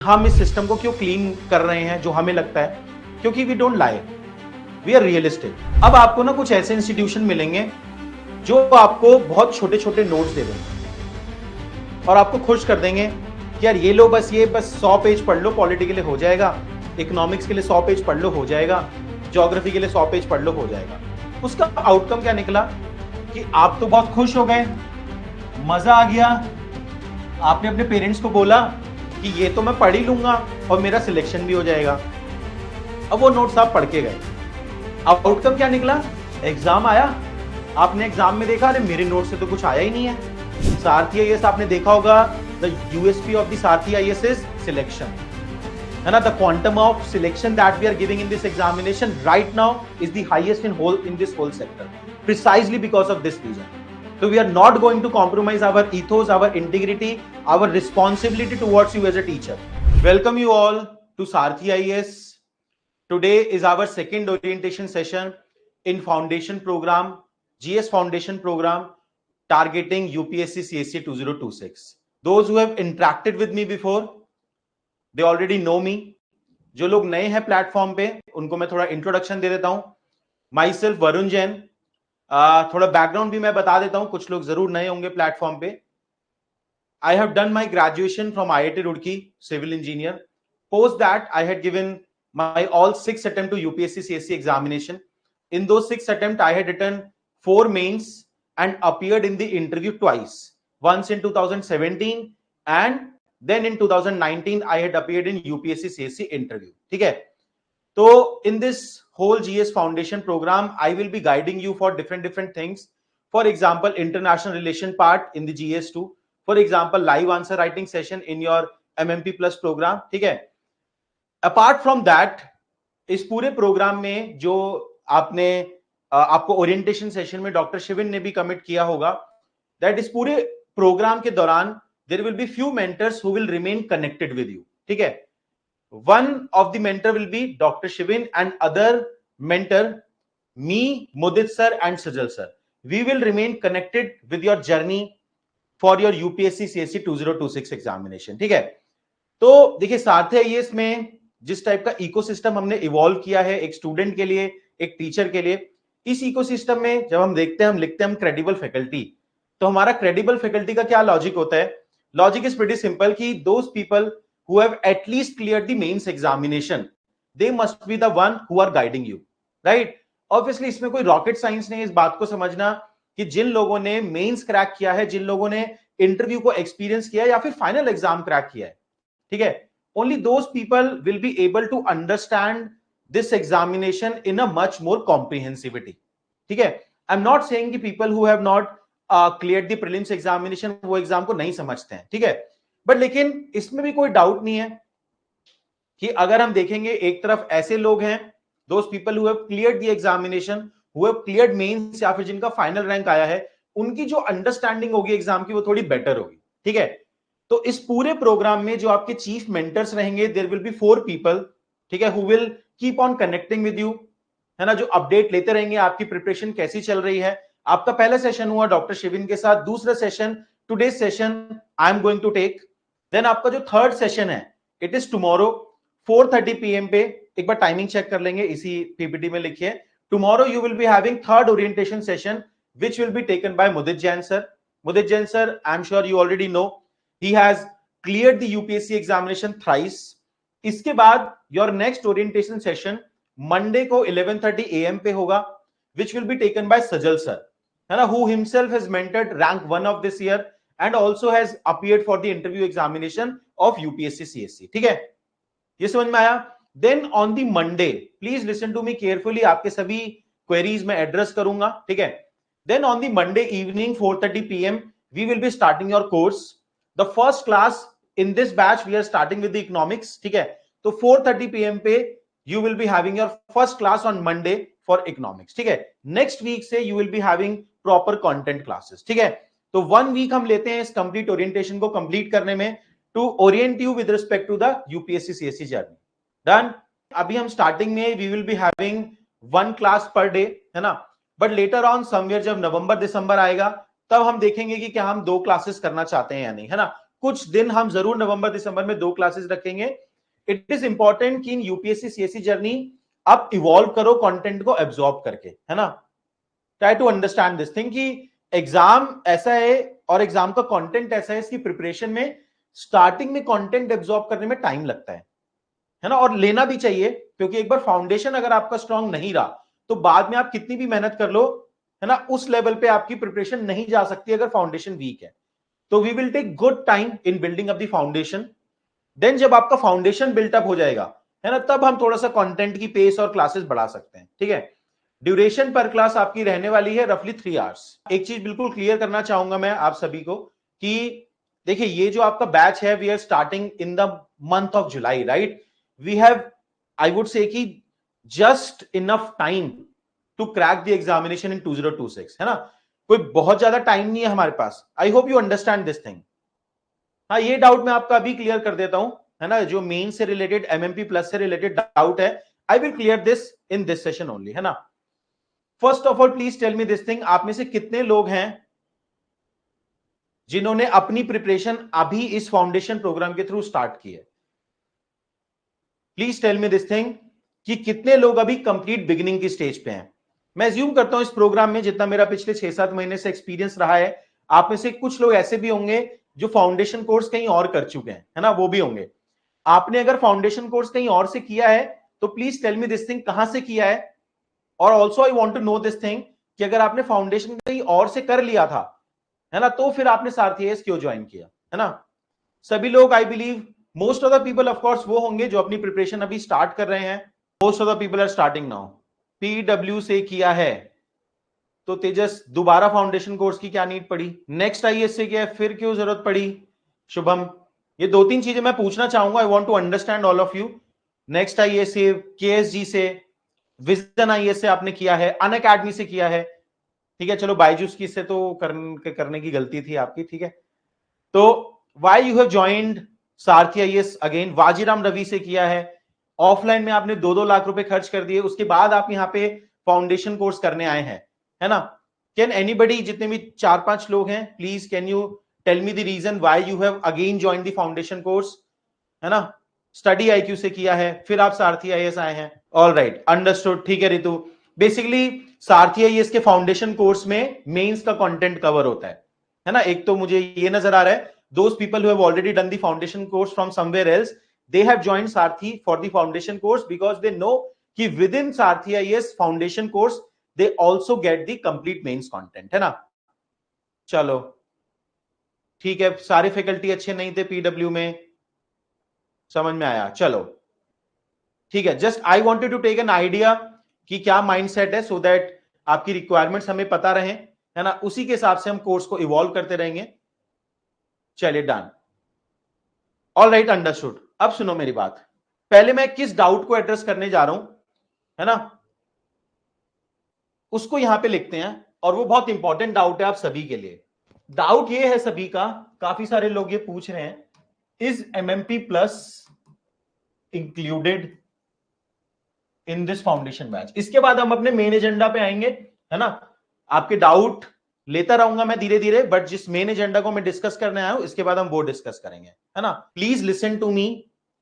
हम इस सिस्टम को क्यों क्लीन कर रहे हैं जो हमें लगता है, क्योंकि we don't lie, we are realistic. अब आपको ना कुछ ऐसे इंस्टीट्यूशन मिलेंगे जो आपको बहुत छोटे छोटे नोट्स दे देंगे और आपको खुश कर देंगे कि यार ये लो, बस 100 पेज पढ़ लो, पॉलिटी के लिए हो जाएगा, इकोनॉमिक्स के लिए 100 पेज पढ़ लो हो जाएगा, ज्योग्राफी के लिए 100 पेज पढ़ लो हो जाएगा। उसका आउटकम क्या निकला कि आप तो बहुत खुश हो गए, मजा आ गया, आपने अपने पेरेंट्स को बोला कि ये तो मैं पढ़ ही लूंगा और मेरा सिलेक्शन भी हो जाएगा। अब वो नोट्स आप पढ़ के गए, आउटकम क्या निकला? एग्जाम आया, आपने एग्जाम में देखा अरे मेरे नोट से तो कुछ आया ही नहीं है। सारथी आईएएस आपने देखा होगा, the USP of the Sarathi IAS is selection, है ना। The quantum of selection that we are giving in this examination right now is the highest in this whole sector, precisely because of this reason. So we are not going to compromise our ethos, our integrity, our responsibility towards you as a teacher. Welcome you all to Saarthi IAS. Today is our second orientation session in foundation program, GS foundation program, targeting UPSC CSE 2026. Those who have interacted with me before, they already know me. जो लोग नए हैं platform पे उनको मैं थोड़ा introduction दे देता हूं. My self Varun Jain. थोड़ा बैकग्राउंड भी मैं बता देता हूं, कुछ लोग जरूर नए होंगे प्लेटफॉर्म पे. I have done my graduation from IIT Roorkee, civil engineer. Post that I had given my all 6 attempt to UPSC CSE examination. In those 6 attempt, I had written 4 mains and appeared in the interview twice. Once in 2017 and then in 2019 I had appeared in UPSC CSE interview. ठीक है. So in this whole GS foundation program, I will be guiding you for different things. For example, international relation part in the GS2. For example, live answer writing session in your MMP plus program. ठीक है. Apart from that, इस पूरे programme में जो आपको orientation session में doctor Shivin ने भी कमिट किया होगा, दैट इस पूरे प्रोग्राम के दौरान there will be few mentors who will remain connected with you. ठीक है. One of the mentor will be doctor Shivin and other mentor me, Mudit sir and Sajal sir. We will remain connected with your journey for your UPSC CSE 2026 examination. ठीक है. तो देखिए, सारथी IAS में जिस type का ecosystem हमने इवॉल्व किया है एक स्टूडेंट के लिए, एक टीचर के लिए, इस इकोसिस्टम में जब हम देखते हैं, हम लिखते हैं हम क्रेडिबल फैकल्टी, तो हमारा क्रेडिबल फैकल्टी का क्या लॉजिक होता है? लॉजिक इज प्रीटी सिंपल कि those people who have at least cleared the mains examination, they must be the one who are guiding you, right? Obviously इसमें कोई रॉकेट साइंस नहीं है इस बात को समझना कि जिन लोगों ने मेंस क्रैक किया है, जिन लोगों ने इंटरव्यू को एक्सपीरियंस किया है या फिर फाइनल एग्जाम क्रैक किया है, ठीक है, only those people will be able to understand this examination in a much more comprehensivity. ठीक है. I'm not saying कि people who have not cleared the prelims examination वो एग्जाम को नहीं समझते हैं, ठीक है, बट लेकिन इसमें भी कोई डाउट नहीं है कि अगर हम देखेंगे, एक तरफ ऐसे लोग हैं, those people who have cleared the examination, who have cleared mains या फिर जिनका फाइनल रैंक आया है, उनकी जो अंडरस्टैंडिंग होगी एग्जाम की वो थोड़ी बेटर होगी. ठीक है. तो इस पूरे प्रोग्राम में जो आपके चीफ मेंटर्स रहेंगे, देयर विल बी 4 पीपल, ठीक है, who will keep on connecting with you, है ना, जो अपडेट लेते रहेंगे आपकी प्रिपरेशन कैसी चल रही है. आपका पहला सेशन हुआ डॉक्टर शिविन के साथ, दूसरा session, today session I am going to take. Then आपका जो थर्ड सेशन है, इट इज टुमारो 4:30 PM पे. एक बार टाइमिंग चेक कर लेंगे, इसी पीपीटी में लिखिए. Tomorrow you will be having third orientation session which will be taken by Mudit Jain sir. Mudit Jain sir, I am sure you already know, he has cleared the UPSC examination thrice. इसके बाद your next orientation session Monday को 11:30 AM पे होगा, which will be taken by Sajal sir, है ना, who himself has mentored rank 1 of this year and also has appeared for the interview examination of UPSC CSE. ठीक है, ये समझ में आया? Then on the Monday, please listen to me carefully, आपके सभी queries मैं address करूंगा. ठीक है. Then on the Monday evening 4:30 PM we will be starting your course. The first class in this batch we are starting with the economics. ठीक है. तो 4:30 PM पे you will be having your first class on Monday for economics. ठीक है. Next week से you will be having proper content classes. ठीक है. तो 1 week हम लेते हैं इस complete orientation को complete करने में to orient you with respect to the UPSC CSE journey. Done. अभी हम starting में we will be having 1 class per day, है ना, but later on somewhere जब नवंबर दिसंबर आएगा तब हम देखेंगे कि क्या हम 2 क्लासेस करना चाहते हैं या नहीं, है ना. कुछ दिन हम जरूर नवंबर दिसंबर में 2 क्लासेस रखेंगे। इट इज इंपॉर्टेंट कि इन यूपीएससी सीएससी जर्नी आप इवॉल्व करो कंटेंट को एब्जॉर्ब करके, है ना। Try to understand this thing कि एग्जाम ऐसा है और एग्जाम का कंटेंट ऐसा है, इसकी प्रिपरेशन में स्टार्टिंग में कंटेंट एब्जॉर्ब करने में टाइम लगता है ना, और लेना भी चाहिए, क्योंकि एक बार फाउंडेशन अगर आपका स्ट्रांग नहीं रहा तो बाद में आप कितनी भी मेहनत कर लो, है ना, उस लेवल पे आपकी प्रिपरेशन नहीं जा सकती अगर फाउंडेशन वीक है। तो we will take good time in building up the foundation. Then जब आपका फाउंडेशन बिल्टअप हो जाएगा, है ना, तब हम थोड़ा सा कंटेंट की पेस और क्लासेस बढ़ा सकते हैं, ठीक है। ड्यूरेशन पर क्लास आपकी रहने वाली है रफली 3 आवर्स। एक चीज बिल्कुल क्लियर करना चाहूंगा मैं आप सभी को कि देखिए ये जो आपका बैच है, we are starting in the month of July, right. We have, I would say कि just enough time to crack the examination in 2026, है ना। कोई बहुत ज्यादा टाइम नहीं है हमारे पास। I hope you understand this thing. हाँ, ये डाउट मैं आपका अभी क्लियर कर देता हूं, है ना, जो मेन से रिलेटेड एमएमपी प्लस से रिलेटेड डाउट है, I will clear this in this session only, है ना। First of all please tell me this thing, आप में से कितने लोग हैं जिन्होंने अपनी प्रिपरेशन अभी इस फाउंडेशन प्रोग्राम के थ्रू स्टार्ट की है? Please tell me this thing कि कितने लोग अभी कंप्लीट बिगिनिंग की स्टेज पे हैं। मैं अज्यूम करता हूं इस प्रोग्राम में जितना मेरा पिछले 6-7 महीने से एक्सपीरियंस रहा है, आप में से कुछ लोग ऐसे भी होंगे जो फाउंडेशन कोर्स कहीं और कर चुके हैं, है ना, वो भी होंगे। आपने अगर फाउंडेशन कोर्स कहीं और से किया है तो please tell me this thing, कहां से किया है। और also I want to know this thing कि अगर आपने फाउंडेशन कहीं और से कर लिया था, है ना, तो फिर आपने सारथी आईएएस क्यों ज्वाइन किया, है ना। सभी लोग, I believe most of the people of course वो होंगे जो अपनी प्रिपरेशन अभी स्टार्ट कर रहे हैं। Most of the people are starting now. PW से किया है तो तेजस दोबारा फाउंडेशन कोर्स की क्या नीड पड़ी? नेक्स्ट आईएएस से किया है, फिर क्यों जरूरत पड़ी? शुभम, ये 2-3 चीजें मैं पूछना चाहूंगा, I want to understand all of you. Next IAS से, केएसजी से, विजन आईएएस से आपने किया है, अनअकैडमी से किया है, ठीक है। चलो बायजूस की से तो करने की गलती थी आपकी, ठीक है। तो why you have joined Sarathi IAS again? Vajiram Ravi से किया है, ऑफलाइन में आपने 2-2 लाख रुपए खर्च कर दिए, उसके बाद आप यहाँ पे फाउंडेशन कोर्स करने आए हैं, है ना। कैन एनीबडी, जितने भी 4-5 लोग हैं, please can you tell me the reason why you have again join the foundation course, है ना। स्टडी आईक्यू से किया है, फिर आप सारथी आईएएस आए हैं, ऑल राइट, अंडरस्टूड, ठीक है रितु। बेसिकली सारथी आईएएस के फाउंडेशन कोर्स में मेंस का कंटेंट कवर होता है ना। एक तो मुझे ये नजर आ रहा है, those people who have already done the foundation course from somewhere else, they have joined Sarthi for the foundation course because they know कि within Sarthi IAS foundation course they also get the complete mains content, है ना। चलो ठीक है, सारे faculty अच्छे नहीं थे पीडब्ल्यू में, समझ में आया, चलो ठीक है। Just I wanted to take an idea कि क्या माइंडसेट है, सो दैट आपकी रिक्वायरमेंट्स हमें पता रहे, है ना, उसी के हिसाब से हम कोर्स को इवॉल्व करते रहेंगे। चलिए डन, ऑल राइट, अंडरस्टूड। अब सुनो मेरी बात, पहले मैं किस डाउट को एड्रेस करने जा रहा हूं, है ना, उसको यहां पे लिखते हैं, और वो बहुत इंपॉर्टेंट डाउट है आप सभी के लिए। डाउट ये है सभी का, काफी सारे लोग ये पूछ रहे हैं, is MMP plus included in this foundation batch? इसके बाद हम अपने मेन एजेंडा पे आएंगे, है ना। आपके डाउट लेता रहूंगा मैं धीरे धीरे, बट जिस मेन एजेंडा को मैं डिस्कस करने आया हूं इसके बाद हम वो डिस्कस करेंगे, है ना। Please listen to me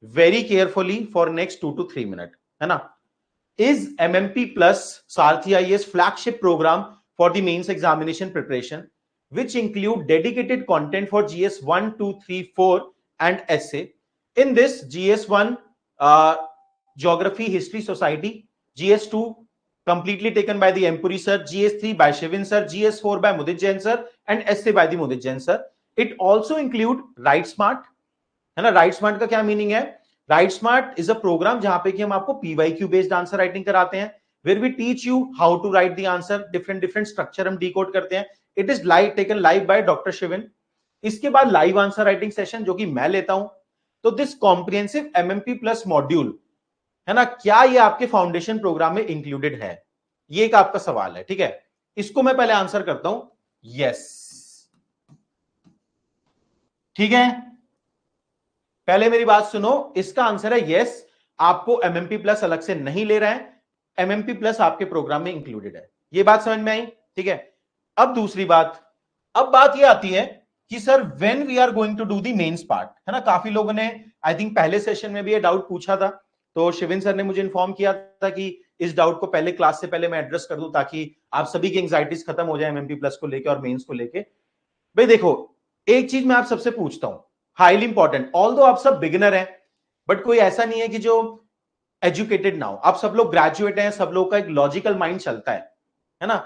very carefully for next 2 to 3 minute, है ना। Is MMP plus Sarthi IAS flagship programme for the mains examination preparation which include dedicated content for GS 1, 2, 3, 4 and essay. In this GS 1 geography history society, GS 2 completely taken by the Empuri sir, GS 3 by Shivin sir, GS 4 by Mudit Jain sir and essay by the Mudit Jain sir. It also include Write Smart, है ना। Write Smart का क्या meaning है? Write Smart is a program जहां पे कि हम आपको PYQ based आंसर राइटिंग कराते हैं, where we teach you how to write the answer, different structure हम decode करते हैं। It is live, taken live by Dr. Shivin. इसके बाद लाइव आंसर राइटिंग सेशन जो कि मैं लेता हूं। तो this comprehensive MMP plus module, है ना, क्या ये आपके फाउंडेशन प्रोग्राम में इंक्लूडेड है? ये एक आपका सवाल है, ठीक है। इसको मैं पहले आंसर करता हूं, यस, ठीक है। पहले मेरी बात सुनो, इसका आंसर है यस, आपको एमएमपी प्लस अलग से नहीं ले रहा है, एमएमपी प्लस आपके प्रोग्राम में इंक्लूडेड है। ये बात समझ में आई, ठीक है। अब दूसरी बात, अब बात ये आती है कि sir when we are going to do the mains part, है ना। काफी लोगों ने आई थिंक पहले सेशन में भी ये डाउट पूछा था, तो शिविन सर ने मुझे इन्फॉर्म किया था कि इस डाउट को पहले क्लास से पहले मैं एड्रेस कर दूं ताकि आप सभी की एंग्जाइटीज खत्म हो जाए एमएमपी प्लस को लेके और मेंस को लेके। भाई देखो, एक चीज मैं आप सबसे पूछता हूं, हाईली इंपॉर्टेंट, ऑल्दो आप सब बिगिनर हैं, बट कोई ऐसा नहीं है कि जो एजुकेटेड ना हो। आप सब लोग ग्रेजुएट हैं, सब लोग का एक लॉजिकल माइंड चलता है ना।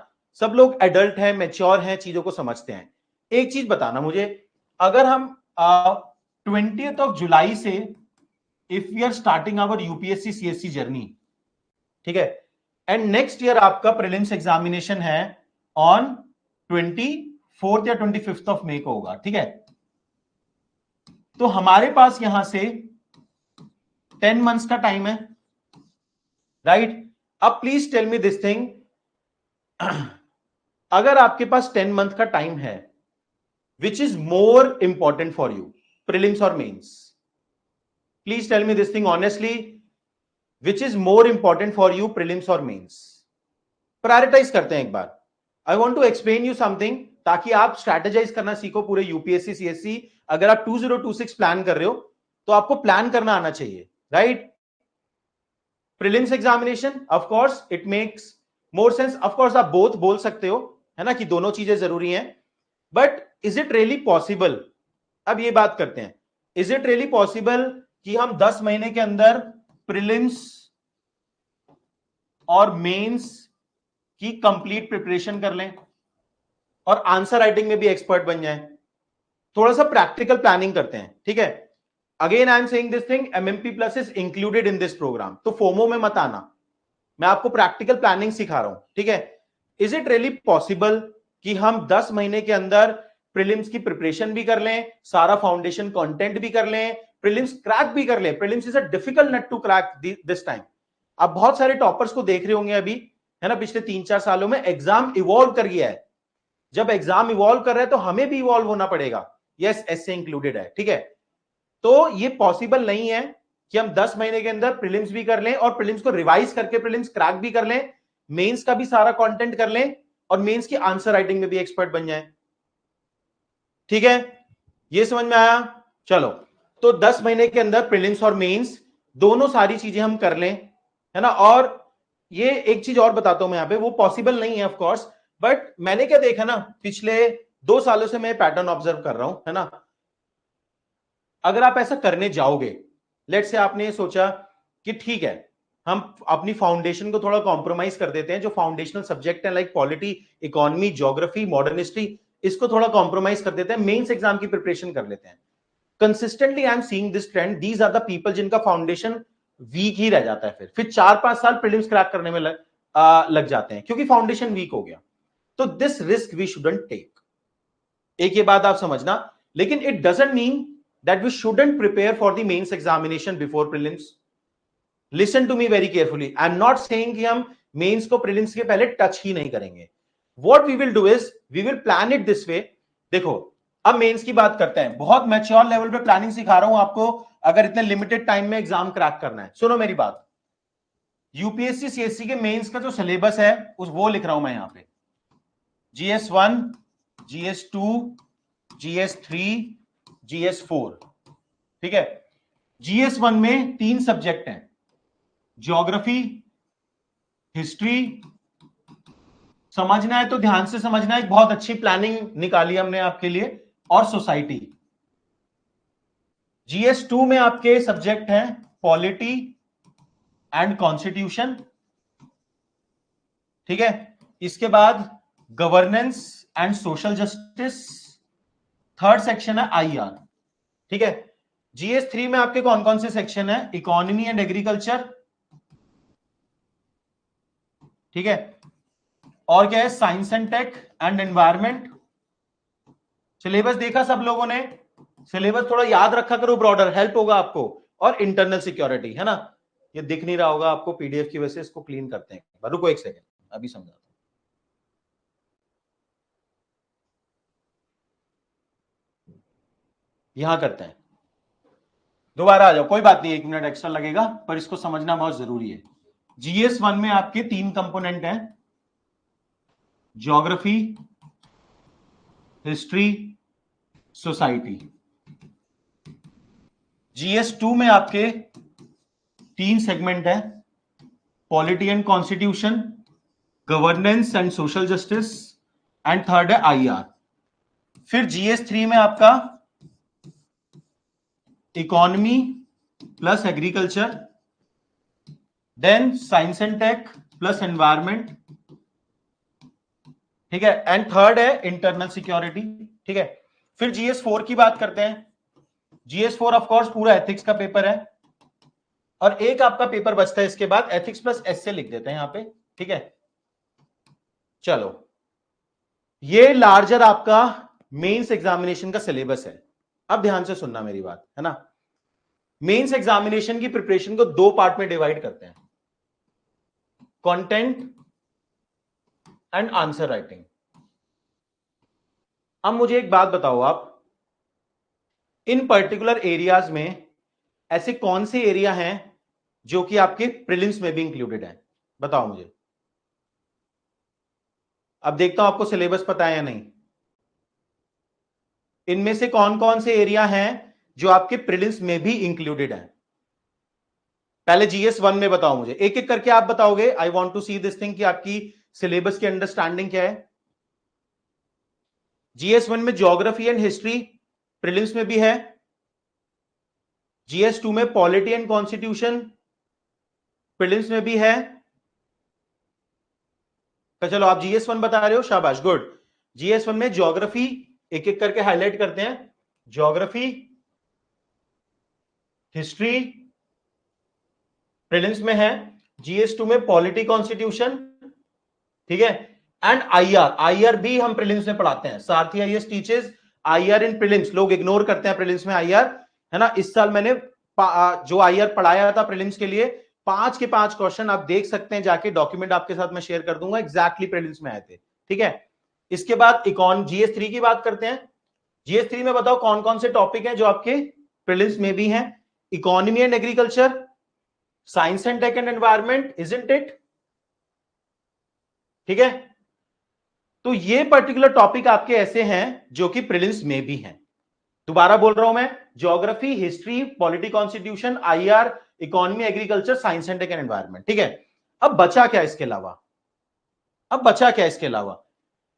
सब लोग एडल्ट हैं, मैच्योर हैं, चीजों को समझते हैं। एक चीज बताना मुझे, अगर हम 20th ऑफ जुलाई से if we are starting our UPSC CSC journey, ठीक है, एंड नेक्स्ट ईयर आपका प्रीलिम्स एग्जामिनेशन है ऑन 24th या 25th ऑफ मई को होगा, ठीक है। तो हमारे पास यहां से 10 मंथ्स का टाइम है, राइट। अब please tell me this thing, अगर आपके पास 10 मंथ का टाइम है, which is more important for you, prelims और mains? Please tell me this thing honestly, which is more important for you, prelims और मेंस? प्रायोरिटाइज करते हैं एक बार। I want to explain you something ताकि आप स्ट्रैटेजाइज करना सीखो पूरे यूपीएससी सीएससी। अगर आप 2026 प्लान कर रहे हो तो आपको प्लान करना आना चाहिए, right. Prelims examination, of course it makes more sense, of course आप बोथ बोल सकते हो, है ना, कि दोनों चीजें जरूरी हैं, but is it really possible? अब ये बात करते हैं, इज इट रियली पॉसिबल कि हम 10 महीने के अंदर प्रीलिम्स और मेंस की कंप्लीट प्रिपरेशन कर लें और आंसर राइटिंग में भी एक्सपर्ट बन जाएं? थोड़ा सा प्रैक्टिकल प्लानिंग करते हैं, ठीक है। Again I am saying this thing, MMP plus is included in this programme, तो फोमो में मत आना, मैं आपको प्रैक्टिकल प्लानिंग सिखा रहा हूं, ठीक है। इज इट रियली पॉसिबल कि हम 10 महीने के अंदर प्रीलिम्स की प्रिपरेशन भी कर लें, सारा फाउंडेशन कंटेंट भी कर लें, प्रीलिम्स क्रैक भी कर लें? Prelims is a difficult nut to crack this time. आप बहुत सारे टॉपर्स को देख रहे होंगे अभी, है ना, पिछले 3-4 सालों में एग्जाम इवॉल्व कर गया है। जब एग्जाम इवॉल्व कर रहा है तो हमें भी इवॉल्व होना पड़ेगा, यस, ऐसे इंक्लूडेड है, ठीक है। तो ये पॉसिबल नहीं है कि हम 10 महीने के अंदर प्रीलिम्स भी कर लें और प्रीलिम्स को रिवाइज करके प्रीलिम्स क्रैक भी कर लें, मेंस का भी सारा कंटेंट कर लें और मेंस की आंसर राइटिंग में भी एक्सपर्ट बन जाएं, ठीक है। ये समझ में आया? चलो, तो 10 महीने के अंदर प्रीलिम्स और मेंस दोनों सारी चीजें हम कर लें, है ना। और ये एक चीज और बताता हूं मैं, यहां पे वो पॉसिबल नहीं है ऑफ कोर्स, बट मैंने क्या देखा ना, पिछले 2 सालों से मैं पैटर्न ऑब्जर्व कर रहा हूं, है ना। अगर आप ऐसा करने जाओगे, लेट से आपने सोचा कि ठीक है, हम अपनी फाउंडेशन को थोड़ा कॉम्प्रोमाइज कर देते हैं, जो फाउंडेशनल सब्जेक्ट है like polity, economy, geography, modern history, इसको थोड़ा कॉम्प्रोमाइज कर देते हैं, मेंस एग्जाम की प्रिपरेशन कर लेते हैं। Consistently I am seeing this trend, these are the people जिनका फाउंडेशन वीक ही रह जाता है, फिर 4-5 साल प्रीलिम्स क्रैक करने में लग जाते हैं क्योंकि फाउंडेशन वीक हो गया। तो this risk we shouldn't take, एक ये बात आप समझना। लेकिन it doesn't mean that we shouldn't prepare for the mains examination before prelims. Listen to me very carefully. I'm not saying कि हम mains को prelims के पहले touch ही नहीं करेंगे. What we will do is we will plan it this way. देखो, अब mains की बात करते हैं, बहुत मैच्योर लेवल पे प्लानिंग सिखा रहा हूं आपको, अगर इतने लिमिटेड टाइम में एग्जाम क्रैक करना है। सुनो मेरी बात, यूपीएससी सीएससी के मेंस का जो सिलेबस है उस वो लिख रहा हूं मैं यहां पे, GS1, GS2, GS3, GS4, ठीक है। GS1 में 3 सब्जेक्ट हैं, ज्योग्राफी, हिस्ट्री, समझना है तो ध्यान से समझना, एक बहुत अच्छी प्लानिंग निकाली हमने आपके लिए, और सोसाइटी। GS2 में आपके सब्जेक्ट हैं पॉलिटी एंड कॉन्स्टिट्यूशन, ठीक है। इसके बाद governance and social justice, third section है IR, ठीक है। GS3 में आपके कौन कौन से सेक्शन है? इकोनॉमी एंड एग्रीकल्चर, ठीक है। और क्या है? Science and tech and environment. Syllabus देखा सब लोगों ने? सिलेबस थोड़ा याद रखा करो, ब्रॉडर हेल्प होगा आपको। और इंटरनल सिक्योरिटी, है ना, ये दिख नहीं रहा होगा आपको पीडीएफ की वजह से, इसको क्लीन करते हैं, रुको एक सेकेंड, अभी समझाता हूं। यहां करते हैं, दोबारा आ जाओ, कोई बात नहीं, 1 मिनट एक्स्ट्रा लगेगा, पर इसको समझना बहुत जरूरी है। GS1 में आपके 3 कंपोनेंट हैं, ज्योग्राफी, हिस्ट्री सोसाइटी। GS2 में आपके 3 सेगमेंट है, polity and constitution, governance and social justice, and third है IR। फिर GS3 में आपका economy plus agriculture, then science and tech plus environment, ठीक है, एंड थर्ड है इंटरनल सिक्योरिटी, ठीक है। फिर GS4 की बात करते हैं। GS4 ऑफ कोर्स पूरा एथिक्स का पेपर है, और एक आपका पेपर बचता है इसके बाद, एथिक्स प्लस एसे लिख देते हैं यहां पे, ठीक है। चलो, ये लार्जर आपका मेंस एग्जामिनेशन का सिलेबस है। अब ध्यान से सुनना मेरी बात, है ना। मेंस एग्जामिनेशन की प्रिपरेशन को 2 पार्ट में डिवाइड करते हैं, कंटेंट एंड आंसर राइटिंग। अब मुझे एक बात बताओ, आप इन पर्टिकुलर एरियाज में ऐसे कौन से एरिया हैं जो कि आपके प्रीलिम्स में भी इंक्लूडेड है, बताओ मुझे। अब देखता हूं आपको सिलेबस पता है या नहीं। इनमें से कौन कौन से एरिया हैं जो आपके प्रीलिम्स में भी इंक्लूडेड है। पहले GS1 में बताओ मुझे, एक एक करके आप बताओगे। I want to see this thing कि आपकी सिलेबस की अंडरस्टैंडिंग क्या है। GS1 में ज्योग्राफी एंड हिस्ट्री प्रीलिम्स में भी है। GS2 में पॉलिटी एंड कॉन्स्टिट्यूशन प्रीलिम्स में भी है। तो चलो, आप GS1 बता रहे हो, शाबाश, गुड। GS1 में ज्योग्राफी, एक एक करके हाईलाइट करते हैं। ज्योग्राफी, हिस्ट्री प्रीलिम्स में है। GS2 में पॉलिटी कॉन्स्टिट्यूशन, ठीक है, एंड IR भी हम प्रीलिम्स में पढ़ाते हैं। सारथी IAS teachers IR in prelims. लोग इग्नोर करते हैं प्रीलिम्स में IR, है ना। इस साल मैंने जो IR पढ़ाया था प्रीलिम्स के लिए, 5 के 5 क्वेश्चन आप देख सकते हैं जाके, डॉक्यूमेंट आपके साथ मैं शेयर कर दूंगा, एग्जैक्टली प्रीलिम्स में आए थे, ठीक है। इसके बाद GS3 की बात करते हैं। GS3 में बताओ कौन कौन से टॉपिक हैं जो आपके प्रीलिम्स में भी हैं। Economy and agriculture, science and tech and environment, isn't it, ठीक है। तो ये पर्टिकुलर टॉपिक आपके ऐसे हैं जो कि प्रीलिम्स में भी हैं। दोबारा बोल रहा हूं मैं, geography, history, polity constitution, IR, economy, agriculture, science and tech and environment, ठीक है। अब बचा क्या इसके अलावा,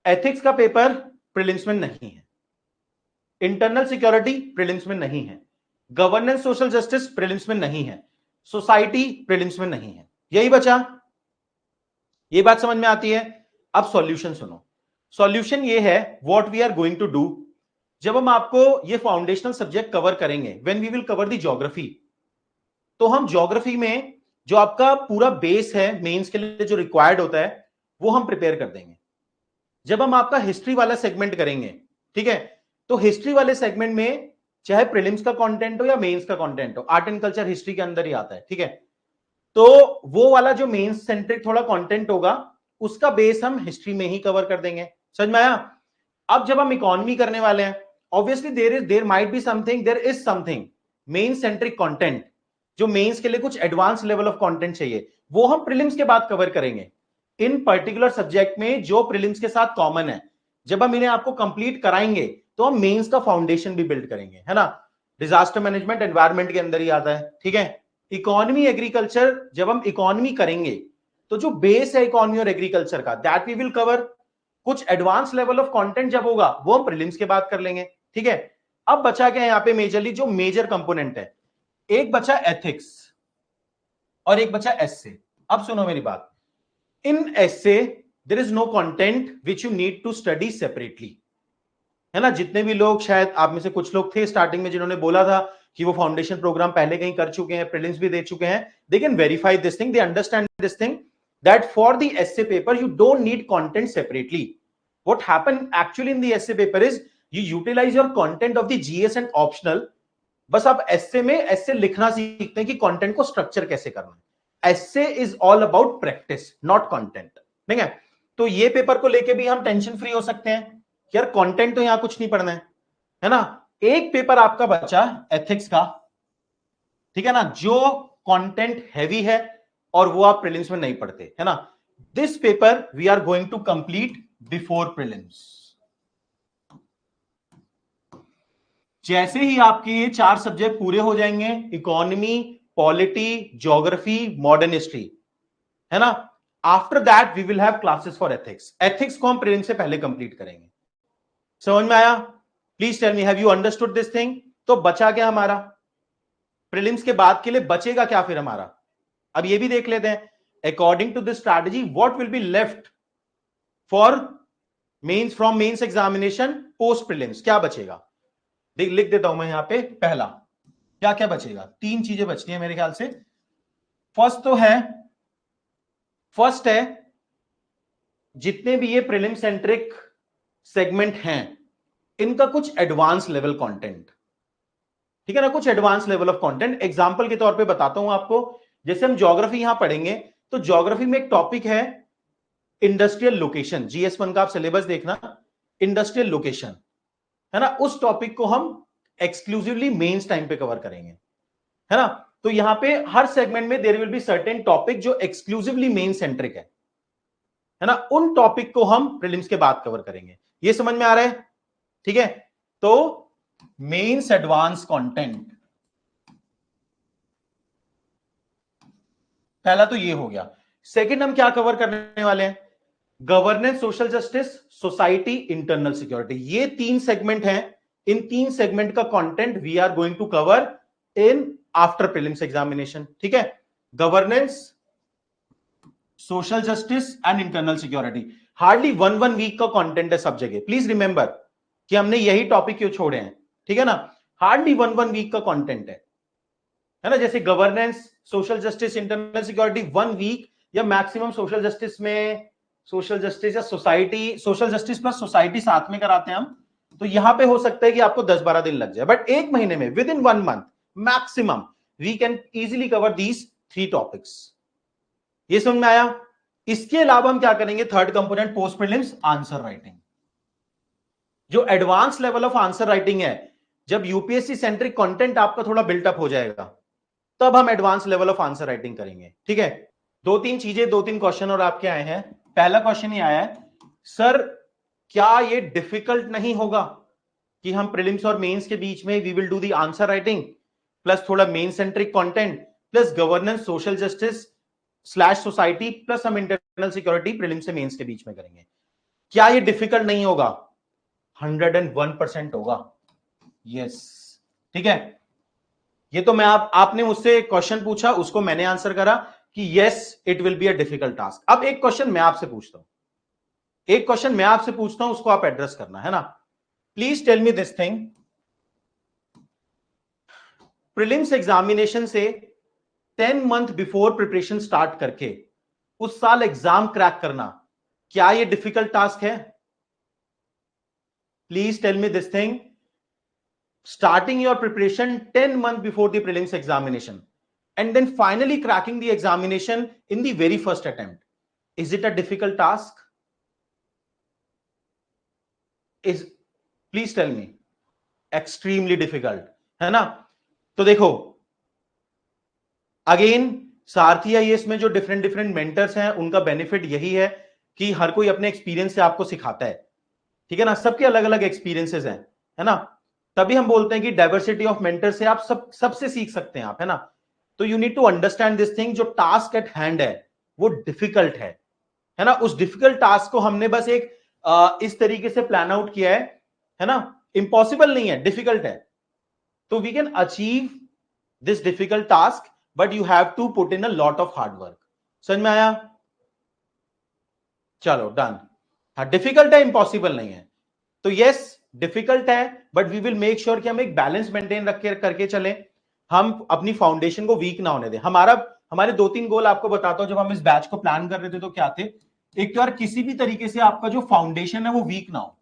एथिक्स का पेपर प्रीलिम्स में नहीं है, इंटरनल सिक्योरिटी प्रीलिम्स में नहीं है, गवर्नेंस सोशल जस्टिस प्रीलिम्स में नहीं है, सोसाइटी प्रीलिम्स में नहीं है, यही बचा। ये बात समझ में आती है। अब सॉल्यूशन सुनो। सॉल्यूशन ये है, what we are going to do. जब हम आपको ये फाउंडेशनल सब्जेक्ट कवर करेंगे, when we will cover the geography, तो हम ज्योग्राफी में जो आपका पूरा बेस है मेंस के लिए जो रिक्वायर्ड होता है, वो हम प्रिपेयर कर देंगे। जब हम आपका हिस्ट्री वाला सेगमेंट करेंगे, ठीक है, तो हिस्ट्री वाले सेगमेंट में चाहे प्रीलिम्स का कंटेंट हो या मेंस का कंटेंट हो, आर्ट एंड कल्चर हिस्ट्री के अंदर ही आता है, ठीक है। तो वो वाला जो मेंस सेंट्रिक थोड़ा कंटेंट होगा, उसका बेस हम हिस्ट्री में ही कवर कर देंगे। समझ में आया। अब जब हम इकोनॉमी करने वाले हैं, obviously there might be something, there is something main centric content, जो मेंस के लिए कुछ एडवांस लेवल ऑफ कंटेंट चाहिए, वो हम प्रीलिम्स के बाद कवर करेंगे। इन पर्टिकुलर सब्जेक्ट में जो प्रीलिम्स के साथ कॉमन है, जब हम इन्हें आपको कंप्लीट कराएंगे तो हम मेंस का फाउंडेशन भी बिल्ड करेंगे, है ना। डिजास्टर मैनेजमेंट एनवायरमेंट के अंदर ही आता है, ठीक है। इकोनॉमी एग्रीकल्चर, जब हम इकोनॉमी करेंगे तो जो बेस है इकोनॉमी और एग्रीकल्चर का, दैट वी विल कवर। कुछ एडवांस लेवल ऑफ कंटेंट जब होगा वो हम प्रीलिम्स के बाद कर लेंगे, ठीक है। अब बचा क्या यहां पे मेजरली जो मेजर कंपोनेंट है, एक बचा एथिक्स और एक बचा एसे। अब सुनो मेरी बात, in essay there is no content which you need to study separately, है ना। जितने भी लोग, शायद आप में से कुछ लोग थे स्टार्टिंग में जिन्होंने बोला था कि वो फाउंडेशन प्रोग्राम पहले कहीं कर चुके हैं, प्रीलिम्स भी दे चुके हैं, they can verify this thing, they understand this thing, that for the essay paper you don't need content separately. What happened actually in the essay paper is you utilize your content of the GS and optional. बस आप essay में essay लिखना सीखते हैं कि content को structure कैसे करना है। Essay is all about practice, not content, ठीक है। तो ये पेपर को लेके भी हम टेंशन फ्री हो सकते हैं कि यार कंटेंट तो यहां कुछ नहीं पढ़ना है ना। एक पेपर आपका बचा एथिक्स का, ठीक है ना, जो कंटेंट हैवी है और वो आप प्रीलिम्स में नहीं पढ़ते, है ना। This paper we are going to complete before prelims. जैसे ही आपके ये 4 सब्जेक्ट पूरे हो जाएंगे, economy, polity, geography, modern history, है ना, after that we will have classes for ethics. Ethics को हम प्रीलिम्स से पहले कंप्लीट करेंगे। समझ में आया? Please tell me, have you understood this thing? तो बचा क्या हमारा प्रीलिम्स के बाद के लिए? बचेगा क्या फिर हमारा? अब ये भी देख लेते हैं, according to this strategy what will be left for mains, from mains examination post prelims, क्या बचेगा? लिख देता हूं मैं यहां पे। पहला क्या क्या बचेगा? 3 चीजें बचती हैं मेरे ख्याल से। फर्स्ट है जितने भी ये प्रीलिम सेंट्रिक सेगमेंट हैं, इनका कुछ एडवांस लेवल कंटेंट, ठीक है ना, कुछ advance level of content. Example के तौर पे बताता हूं आपको, जैसे हम ज्योग्राफी यहां पढ़ेंगे, तो ज्योग्राफी में एक टॉपिक है इंडस्ट्रियल लोकेशन। GS1 का आप सिलेबस देखना, इंडस्ट्रियल लोकेशन, है ना, उस टॉपिक को हम एक्सक्लूसिवली मेंस टाइम पे कवर करेंगे, है ना। तो यहां पे हर सेगमेंट में there will be certain topic जो एक्सक्लूसिवली मेन सेंट्रिक है ना, उन टॉपिक को हम प्रीलिम्स के बाद कवर करेंगे। ये समझ में आ रहा है? ठीक है, तो मेंस एडवांस कंटेंट, पहला तो ये हो गया। सेकंड हम क्या कवर करने वाले हैं? Governance, social justice, society, internal security. ये 3 सेगमेंट हैं। इन 3 सेगमेंट का content we are going to cover in after prelims examination, ठीक है। Governance, social justice and internal security, hardly 1 week का कंटेंट है सब जगह। प्लीज रिमेंबर कि हमने यही टॉपिक क्यों छोड़े हैं, ठीक है ना। हार्डली 1 वीक का कंटेंट है ना। जैसे governance, social justice, internal security 1 week, या मैक्सिमम सोशल जस्टिस में सोशल जस्टिस या society, social justice plus society साथ में कराते हैं हम, तो यहां पे हो सकता है कि आपको 10-12 दिन लग जाए, बट 1 महीने में, within 1 month maximum, we can easily cover these 3 topics. ये समझ में आया? इसके अलावा हम क्या करेंगे? Third component post prelims answer writing. जो advance level of answer writing है, जब यूपीएससी सेंट्रिक कंटेंट आपका थोड़ा बिल्टअप हो जाएगा, तब हम advance level of answer writing करेंगे, ठीक है। 2-3 चीजें, 2-3 क्वेश्चन और आपके आए हैं। पहला क्वेश्चन ये आया है, सर क्या ये डिफिकल्ट नहीं होगा कि हम प्रीलिम्स और मेंस के बीच में we will do the answer writing plus थोड़ा main centric content plus governance, social justice / society plus हम इंटरनल सिक्योरिटी प्रीलिम्स से मेंस के बीच में करेंगे? क्या ये डिफिकल्ट नहीं होगा? 101% होगा, यस, ठीक है। ये तो मैं आपने मुझसे क्वेश्चन पूछा, उसको मैंने आंसर करा कि yes it will be a difficult task. अब एक क्वेश्चन मैं आपसे पूछता हूं, उसको आप एड्रेस करना है ना। Please tell me this thing, prelims examination से 10 मंथ बिफोर प्रिपरेशन स्टार्ट करके उस साल एग्जाम क्रैक करना, क्या ये डिफिकल्ट टास्क है? Please tell me this thing, starting your preparation 10 months before the prelims examination and then finally cracking the examination in the very first attempt, is it a difficult task? Is, please tell me, extremely difficult, है ना। तो देखो again, सारथी IAS में जो different mentors हैं, उनका benefit यही है कि हर कोई अपने एक्सपीरियंस से आपको सिखाता है, ठीक है ना। सबके अलग अलग एक्सपीरियंसेस हैं, है ना। तभी हम बोलते हैं कि डाइवर्सिटी ऑफ मेंटर से आप सबसे सीख सकते हैं आप, है ना। तो you need to understand this thing, जो टास्क एट हैंड है वो डिफिकल्ट है ना। उस डिफिकल्ट टास्क को हमने बस एक इस तरीके से प्लान आउट किया है ना। इंपॉसिबल नहीं है, डिफिकल्ट है। तो we can achieve this difficult task, but you have to put in a lot of hard work. समझ में आया? चलो डन। हाँ, डिफिकल्ट है, इंपॉसिबल नहीं है। तो यस डिफिकल्ट है, but we will make sure कि हम एक बैलेंस मेंटेन रख के करके चले, हम अपनी फाउंडेशन को वीक ना होने दें। हमारे 2-3 गोल आपको बताता हूं, जब हम इस बैच को प्लान कर रहे थे तो क्या थे। एक तो यार किसी भी तरीके से आपका जो फाउंडेशन है वो वीक ना हो।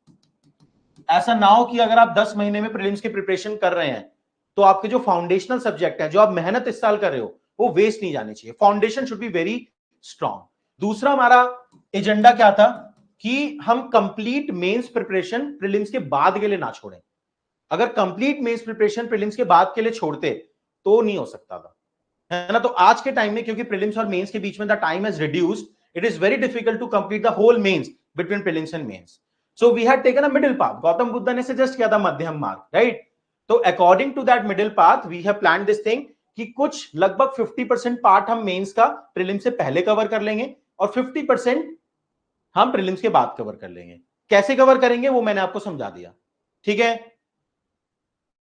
ऐसा ना हो कि अगर आप 10 महीने में प्रीलिम्स की प्रिपरेशन कर रहे हैं तो आपके जो फाउंडेशनल सब्जेक्ट है, जो आप मेहनत इस साल कर रहे हो, वो वेस्ट नहीं जानी चाहिए। Foundation should be very strong. दूसरा हमारा एजेंडा क्या था कि हम कंप्लीट मेंस प्रिपरेशन प्रीलिम्स के बाद के लिए ना छोड़ें। अगर कंप्लीट मेंस प्रिपरेशन प्रीलिम्स के बाद के लिए छोड़ते तो नहीं हो सकता था, है ना। तो आज के टाइम में क्योंकि प्रीलिम्स और मेंस के बीच में the time has reduced, it is very difficult to complete the whole mains between prelims and mains. So we had taken a middle path. Gautam Buddha ने सजेस्ट किया था मध्यम मार्ग, राइट। तो according to that middle path we have plan this thing कि कुछ लगभग 50% part हम मेंस का प्रीलिम से पहले कवर कर लेंगे और 50% हम प्रीलिम्स के बाद कवर कर लेंगे। कैसे कवर करेंगे वो मैंने आपको समझा दिया, ठीक है।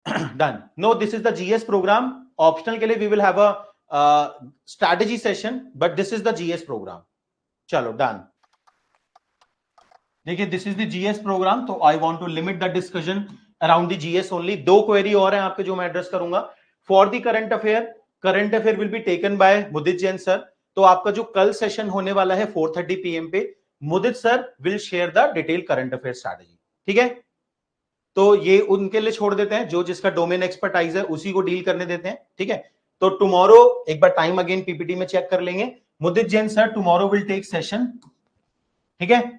Done. No, this is the GS programme. Optional के लिए we will have a strategy session, but this is the GS programme. चलो डन। देखिए this is the GS programme, तो I want to limit the discussion around the GS only. दो query और हैं आपके जो मैं एड्रेस करूंगा। For the current affair will be taken by Mudit Jain sir. तो आपका जो कल सेशन होने वाला है 4:30 PM पे, Mudit sir will share the detail current affair strategy, ठीक है। तो ये उनके लिए छोड़ देते हैं, जो जिसका डोमेन एक्सपर्टाइज है उसी को डील करने देते हैं, ठीक है। तो टुमारो एक बार टाइम अगेन पीपीटी में चेक कर लेंगे। Mudit Jain sir tomorrow will take session, ठीक है,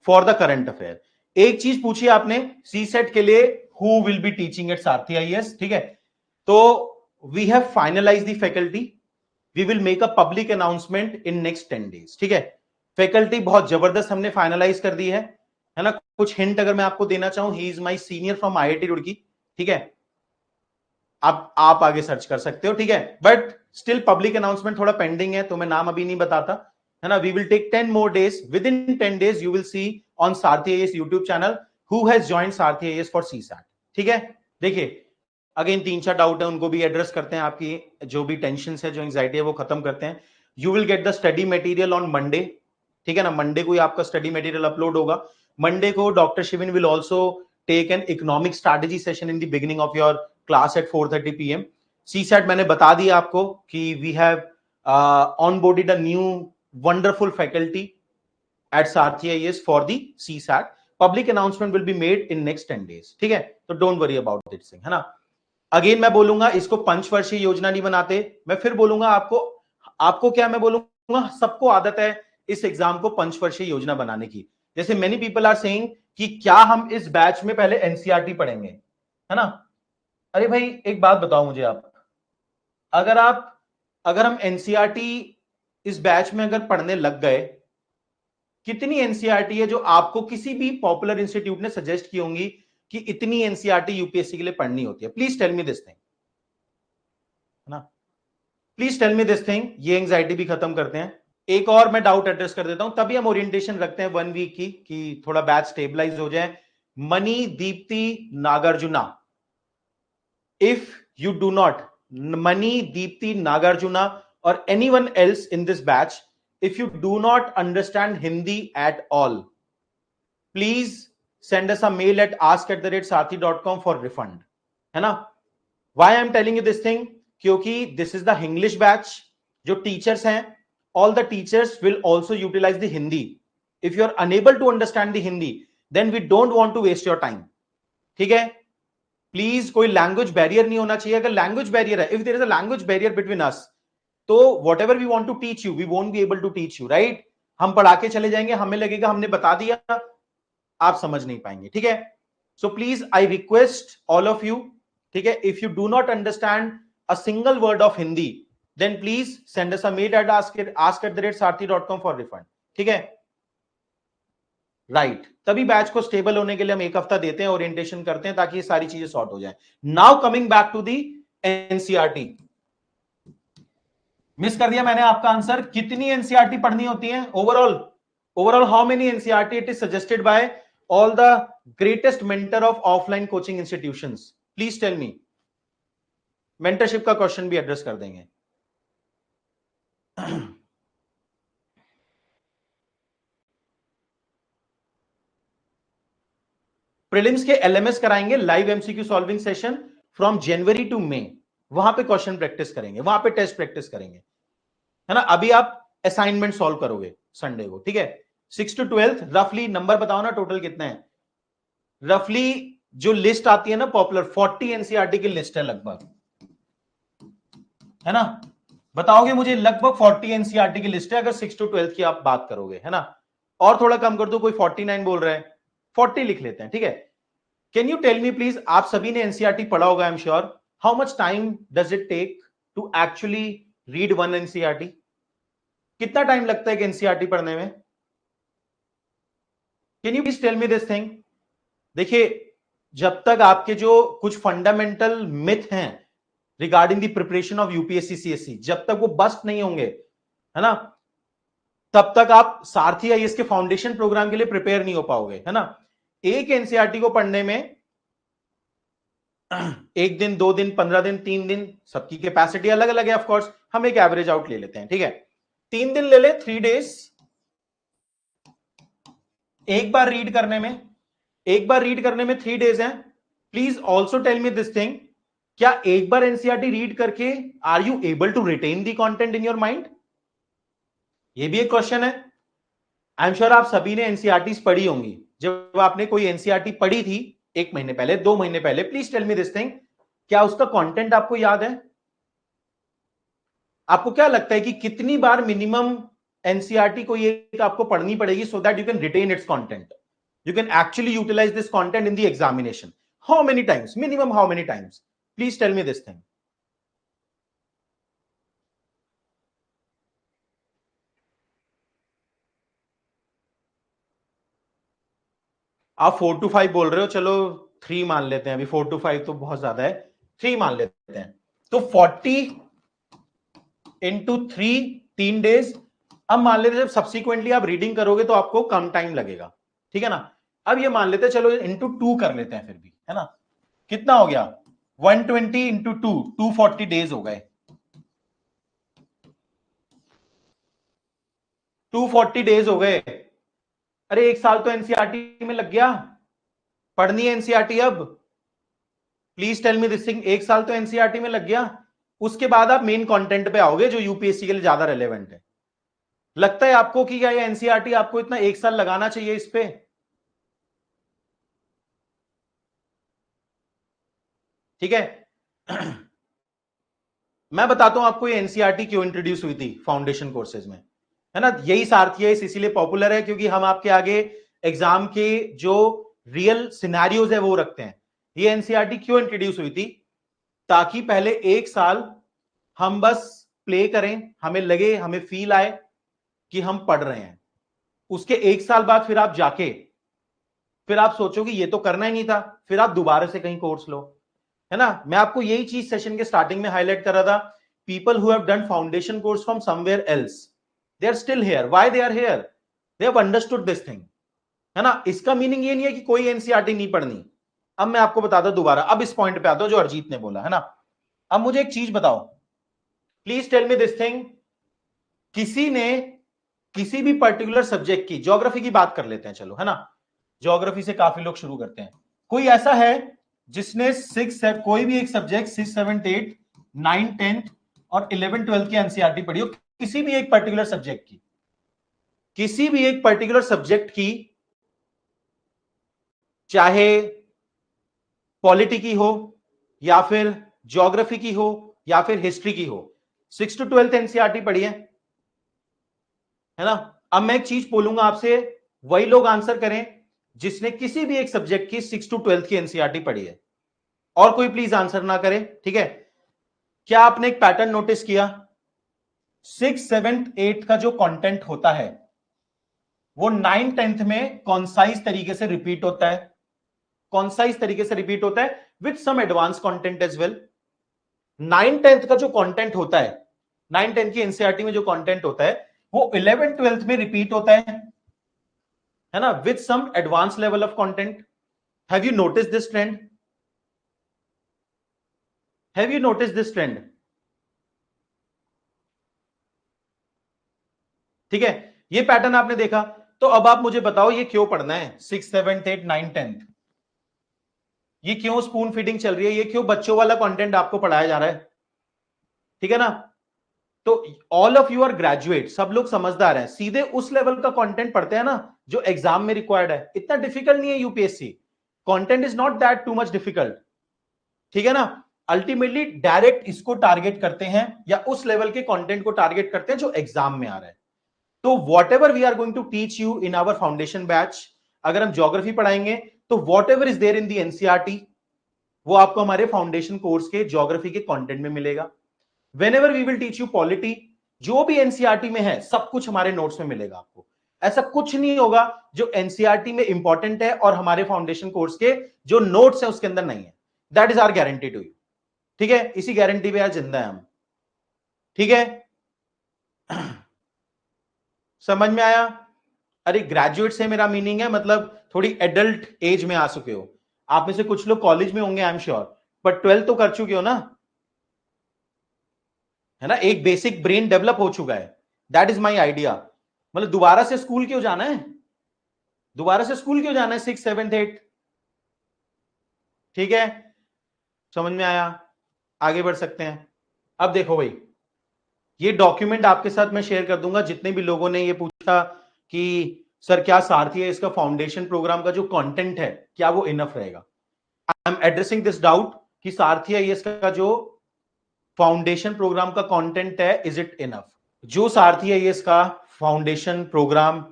फॉर द करंट अफेयर। एक चीज पूछी आपने सी सेट के लिए, who will be teaching at Sarathi IAS, ठीक है। तो we have finalize the faculty, we will make a public announcement in next 10 days, ठीक है। फैकल्टी बहुत जबरदस्त हमने फाइनलाइज कर दी है ना। कुछ हिंट अगर मैं आपको देना चाहूं, he is my senior from IIT Roorkee, ठीक है। आप आगे सर्च कर सकते हो, ठीक है। बट स्टिल पब्लिक अनाउंसमेंट थोड़ा पेंडिंग है, तो मैं नाम अभी नहीं बताता, है ना। We will take 10 more days, within 10 days you will see on Sarathi IAS YouTube channel who has joined Sarathi IAS for CSAT, ठीक है। देखिए अगेन 3-4 डाउट है, उनको भी एड्रेस करते हैं। आपकी जो भी टेंशन है, जो एंजाइटी है, वो खत्म करते हैं। You will get the study material on Monday, ठीक है ना। मंडे को ही आपका स्टडी मटेरियल अपलोड होगा। मंडे को doctor Shivin will also take an economic strategy session in the beginning of your class at 4:30 PM। CSAT मैंने बता दिया आपको कि we have onboarded a new wonderful faculty at Sarathi IAS for the CSAT. Public announcement will be made in next 10 days, ठीक है। तो don't worry about this thing, है ना। अगेन मैं बोलूंगा इसको पंचवर्षीय योजना नहीं बनाते। मैं फिर बोलूंगा आपको, आपको क्या मैं बोलूंगा, सबको आदत है इस एग्जाम को पंचवर्षीय योजना बनाने की। जैसे मेनी पीपल आर सेइंग कि क्या हम इस बैच में पहले एनसीईआरटी पढ़ेंगे, है ना। अरे भाई एक बात बताओ मुझे आप, अगर हम एनसीईआरटी इस बैच में अगर पढ़ने लग गए, कितनी एनसीईआरटी है जो आपको किसी भी पॉपुलर इंस्टीट्यूट ने सजेस्ट की होंगी कि इतनी एनसीईआरटी यूपीएससी के लिए पढ़नी होती है? Please tell me this thing, है ना। Please tell me this thing. ये एंजाइटी भी खत्म करते हैं। एक और मैं डाउट एड्रेस कर देता हूं, तभी हम ओरिएंटेशन रखते हैं 1 वीक की, कि थोड़ा बैच स्टेबलाइज हो जाए। Mani Deepti Nagarjuna, if you do not, Mani Deepti Nagarjuna और anyone else in this batch, if you do not understand Hindi at all, please send us a mail at ask@sarthi.com for refund, है ना। Why I am telling you this thing? क्योंकि this is the English batch, जो teachers हैं, all the teachers will also utilize the Hindi. If you are unable to understand the Hindi, then we don't want to waste your time, ठीक है। Please कोई language barrier नहीं होना चाहिए। अगर language barrier है, if there is a language barrier between us, तो whatever we want to teach you, we won't be able to teach you, right. हम पढ़ा के चले जाएंगे, हमें लगेगा हमने बता दिया, आप समझ नहीं पाएंगे, ठीक है। So please I request all of you, ठीक है, if you do not understand a single word of Hindi, then please send us a mail at ask@sarthi.com for refund, ठीक है। राइट, तभी बैच को स्टेबल होने के लिए हम एक हफ्ता देते हैं, ओरिएंटेशन करते हैं, ताकि ये सारी चीजें सॉर्ट हो जाए। Now coming back to the NCERT. Miss कर दिया मैंने आपका आंसर। कितनी एनसीईआरटी पढ़नी होती है overall how many NCERT it is suggested by all the greatest mentor of offline coaching institutions? Please tell me. Mentorship का क्वेश्चन भी एड्रेस कर देंगे। प्रीलिम्स के एलएमएस कराएंगे, live MCQ solving session from January to May. वहां पे question practice करेंगे, वहां पे टेस्ट प्रैक्टिस करेंगे, है ना। अभी आप असाइनमेंट सॉल्व करोगे संडे को, ठीक है। 6 to 12 रफली नंबर बताओ ना, टोटल कितने हैं रफली? जो लिस्ट आती है ना पॉपुलर, 40 एनसीईआरटी की लिस्ट है लगभग, है ना। बताओगे मुझे? लगभग 40 एनसीईआरटी की लिस्ट है, अगर 6 to 12 की आप बात करोगे, है ना। और थोड़ा कम कर दो, कोई 49 बोल रहा है, 40 लिख लेते हैं, ठीक है। Can you tell me please, आप सभी ने एनसीईआरटी पढ़ा होगा I am sure, how much time does it take to actually read one NCERT? कितना टाइम लगता है एनसीईआरटी पढ़ने में? कैन यू प्लीज टेल मी दिस थिंग। देखिए जब तक आपके जो कुछ फंडामेंटल मिथ हैं regarding the preparation of UPSC CSC, जब तक वो बस्ट नहीं होंगे, है ना, तब तक आप सारथी आईएएस के फाउंडेशन प्रोग्राम के लिए प्रिपेयर नहीं हो पाओगे, है ना। एक एनसीईआरटी को पढ़ने में 1 दिन, 2 दिन, 15 दिन, 3 दिन, सबकी कैपेसिटी अलग अलग है ऑफ कोर्स, हम एक एवरेज आउट ले लेते हैं, ठीक है। 3 दिन ले ले, 3 डेज एक बार रीड करने में, 3 डेज हैं। Please also tell me this thing, क्या एक बार एनसीईआरटी रीड करके are you able to retain the content in your mind? ये भी एक क्वेश्चन है। आई एम श्योर आप सभी ने एनसीईआरटी पढ़ी होंगी। जब आपने कोई एनसीईआरटी पढ़ी थी 1 महीने पहले, 2 महीने पहले, please tell me this thing, क्या उसका कंटेंट आपको याद है? आपको क्या लगता है कि कितनी बार मिनिमम एनसीईआरटी को ये आपको पढ़नी पड़ेगी so that you can retain its content, you can actually utilize this content in the examination? How many times, minimum how many times? Please tell me this thing. आप 4 to 5 बोल रहे हो, चलो 3 मान लेते हैं, अभी 4 to 5 तो बहुत ज्यादा है, 3 मान लेते हैं। तो 40 into 3 डेज। अब मान लेते हैं जब सब्सिक्वेंटली आप रीडिंग करोगे तो आपको कम टाइम लगेगा, ठीक है ना। अब ये मान लेते हैं, चलो इंटू 2 कर लेते हैं फिर भी, है ना। कितना हो गया? 120 इंटू 2, 240 डेज हो गए। 240 डेज हो गए। अरे 1 साल तो एनसीईआरटी में लग गया, पढ़नी है एनसीईआरटी अब। Please tell me this thing, 1 साल तो एनसीईआरटी में लग गया, उसके बाद आप मेन कंटेंट पे आओगे जो यूपीएससी के लिए ज्यादा रेलेवेंट है। लगता है आपको कि क्या ये एनसीईआरटी आपको इतना 1 साल लगाना चाहिए इस पे? ठीक है। मैं बताता हूं आपको ये एनसीईआरटी क्यों इंट्रोड्यूस हुई थी फाउंडेशन कोर्सेज में, है ना। यही सारथी है इसीलिए पॉपुलर है क्योंकि हम आपके आगे एग्जाम के जो रियल सिनेरियोज है वो रखते हैं। ये एनसीईआरटी क्यों इंट्रोड्यूस हुई थी? ताकि पहले 1 साल हम बस प्ले करें, हमें लगे, हमें फील आए कि हम पढ़ रहे हैं। उसके 1 साल बाद फिर आप जाके फिर आप सोचो कि ये तो करना ही नहीं था, फिर आप दोबारा से कहीं कोर्स लो, है ना। मैं आपको यही चीज सेशन के स्टार्टिंग में हाईलाइट कर रहा था। People who have done foundation course from somewhere else, they are still here. Why they are here? They have understood this thing, है ना। इसका मीनिंग ये नहीं है कि कोई एनसीईआरटी नहीं पढ़नी। अब मैं आपको बताता हूं दोबारा, अब इस पॉइंट पे आता हूं जो अरिजीत ने बोला, है ना। अब मुझे एक चीज बताओ, please tell me this thing, किसी ने किसी भी पर्टिकुलर सब्जेक्ट की, ज्योग्राफी की बात कर लेते हैं चलो, है ना। ज्योग्राफी से काफी लोग शुरू करते हैं। कोई ऐसा है जिसने कोई भी एक सब्जेक्ट 6, 7, 8, 9, 10 और 11, 12 की एनसीईआरटी पढ़ी हो, किसी भी एक पर्टिकुलर सब्जेक्ट की, किसी भी एक पर्टिकुलर सब्जेक्ट की, चाहे पॉलिटी की हो या फिर ज्योग्राफी की हो या फिर हिस्ट्री की हो, 6 to 12 एनसीईआरटी पढ़ी है ना। अब मैं एक चीज बोलूंगा आपसे, वही लोग आंसर करें जिसने किसी भी एक सब्जेक्ट की 6 to 12 की एनसीईआरटी पढ़ी है, और कोई प्लीज आंसर ना करे, ठीक है। क्या आपने एक पैटर्न नोटिस किया? 6, 7, 8 का जो कंटेंट होता है वो 9, 10th में कॉन्साइज तरीके से रिपीट होता है, कॉन्साइज तरीके से रिपीट होता है with some advance content as well. 9, 10th का जो कंटेंट होता है, 9, 10 की एनसीईआरटी में जो कंटेंट होता है वो 11, 12th में रिपीट होता है ना, with some advance level of content. Have you notice this trend? Have you notice this trend? ठीक है, ये पैटर्न आपने देखा। तो अब आप मुझे बताओ ये क्यों पढ़ना है 6, 7, 8, 9, 10? ये क्यों स्पून फीडिंग चल रही है? ये क्यों बच्चों वाला कंटेंट आपको पढ़ाया जा रहा है? ठीक है ना। तो all of you are graduate, सब लोग समझदार हैं, सीधे उस लेवल का कंटेंट पढ़ते हैं ना जो एग्जाम में रिक्वायर्ड है। इतना डिफिकल्ट नहीं है UPSC, content is not that too much difficult, ठीक है ना। अल्टीमेटली डायरेक्ट इसको टारगेट करते हैं या उस लेवल के कंटेंट को टारगेट करते हैं जो एग्जाम में आ रहा है। तो whatever we are going to teach you in our foundation batch, अगर हम ज्योग्राफी पढ़ाएंगे तो whatever is there in the NCERT वो आपको हमारे फाउंडेशन कोर्स के ज्योग्राफी के कंटेंट में मिलेगा। Whenever we will teach you polity, जो भी एनसीईआरटी में है सब कुछ हमारे नोट्स में मिलेगा आपको। ऐसा कुछ नहीं होगा जो एनसीईआरटी में इंपॉर्टेंट है और हमारे फाउंडेशन कोर्स के जो नोट्स है उसके अंदर नहीं है। That is our guarantee to you. ठीक है, इसी गारंटी पे आज जिंदा है हम। ठीक है, समझ में आया? अरे ग्रेजुएट से मेरा मीनिंग है मतलब थोड़ी एडल्ट एज में आ चुके हो। आप में से कुछ लोग कॉलेज में होंगे आई एम श्योर, पर 12th तो कर चुके हो ना, है ना? एक बेसिक ब्रेन डेवलप हो चुका है। That is my idea. मतलब दोबारा से स्कूल क्यों जाना है? दोबारा से स्कूल क्यों जाना है 6, 7, 8? ठीक है, समझ में आया? आगे बढ़ सकते हैं। अब देखो भाई, ये डॉक्यूमेंट आपके साथ मैं शेयर कर दूंगा। जितने भी लोगों ने ये पूछा कि सर क्या सारथी है इसका फाउंडेशन प्रोग्राम का जो कंटेंट है क्या वो इनफ रहेगा, I am addressing this doubt कि सारथी है इसका जो फाउंडेशन प्रोग्राम का कंटेंट है, इज इट इनफ? जो सारथी है इसका फाउंडेशन प्रोग्राम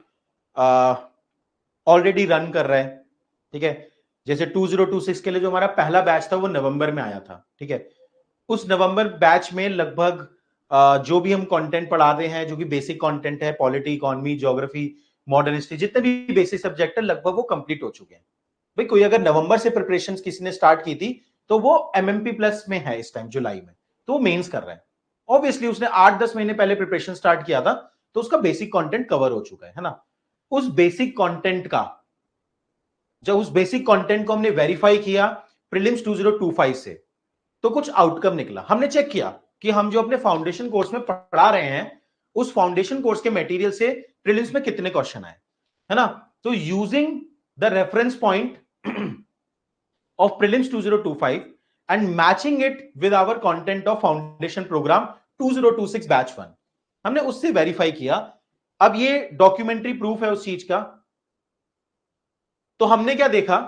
ऑलरेडी रन कर रहा है, ठीक है, जैसे 2026 के लिए जो हमारा पहला बैच था वो नवंबर में आया था, ठीक है, उस नवंबर बैच में लगभग जो भी हम कंटेंट पढ़ाते हैं, जो भी बेसिक कंटेंट है, polity, economy, geography, modern history, जितने भी बेसिक सब्जेक्ट है लगभग वो कंप्लीट हो चुके हैं। भाई कोई अगर नवंबर से प्रिपरेशन किसी ने स्टार्ट की थी तो वो एमएमपी प्लस में है इस टाइम जुलाई में, तो वो मेंस कर रहा है। ऑब्वियसली उसने 8-10 महीने पहले प्रिपरेशन स्टार्ट किया था तो उसका बेसिक कंटेंट कवर हो चुका है ना। उस बेसिक कंटेंट का, जब उस बेसिक कंटेंट को हमने वेरीफाई किया प्रीलिम्स 2025 से, तो कुछ आउटकम निकला। हमने चेक किया कि हम जो अपने फाउंडेशन कोर्स में पढ़ा रहे हैं उस फाउंडेशन कोर्स के मटेरियल से प्रीलिम्स में कितने क्वेश्चन आए, है ना। तो using the reference point of prelims 2025 and matching it with our content of foundation program 2026 batch 1, हमने उससे वेरीफाई किया। अब ये डॉक्यूमेंट्री प्रूफ है उस चीज का। तो हमने क्या देखा,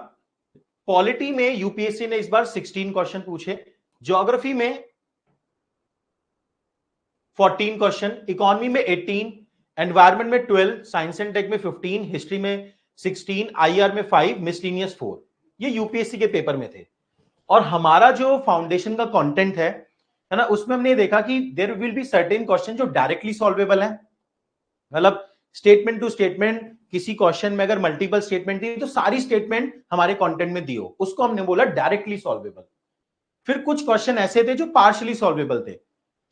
पॉलिटी में यूपीएससी ने इस बार 16 क्वेश्चन पूछे, ज्योग्राफी में 14 क्वेश्चन, इकोनॉमी में 18, एनवायरमेंट में 12, साइंस एंड टेक में 15, हिस्ट्री में 16, आईआर में 5, मिसलेनियस 4। ये यूपीएससी के पेपर में थे। और हमारा जो फाउंडेशन का कंटेंट है ना, उसमें हमने देखा कि there will be certain question जो डायरेक्टली सॉल्वेबल है। मतलब स्टेटमेंट टू स्टेटमेंट किसी क्वेश्चन में अगर मल्टीपल स्टेटमेंट दी तो सारी स्टेटमेंट हमारे कंटेंट में दी हो, उसको हमने बोला डायरेक्टली सॉल्वेबल। फिर कुछ क्वेश्चन ऐसे थे जो पार्शियली सॉल्वेबल थे,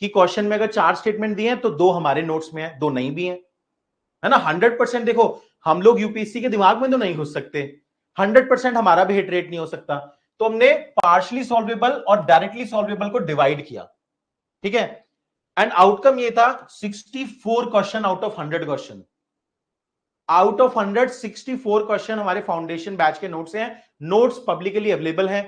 कि क्वेश्चन में अगर 4 स्टेटमेंट दिए हैं तो 2 हमारे नोट्स में है, 2 नहीं भी है, है ना। 100% देखो हम लोग यूपीएससी के दिमाग में तो नहीं घुस सकते, 100% हमारा भी हिट रेट नहीं हो सकता। तो हमने पार्शियली सॉल्वेबल और डायरेक्टली सॉल्वेबल को डिवाइड किया, ठीक है। एंड आउटकम ये था 64 question out of 100 question, out of 100 64 question हमारे फाउंडेशन बैच के नोट्स हैं। नोट्स पब्लिकली अवेलेबल है,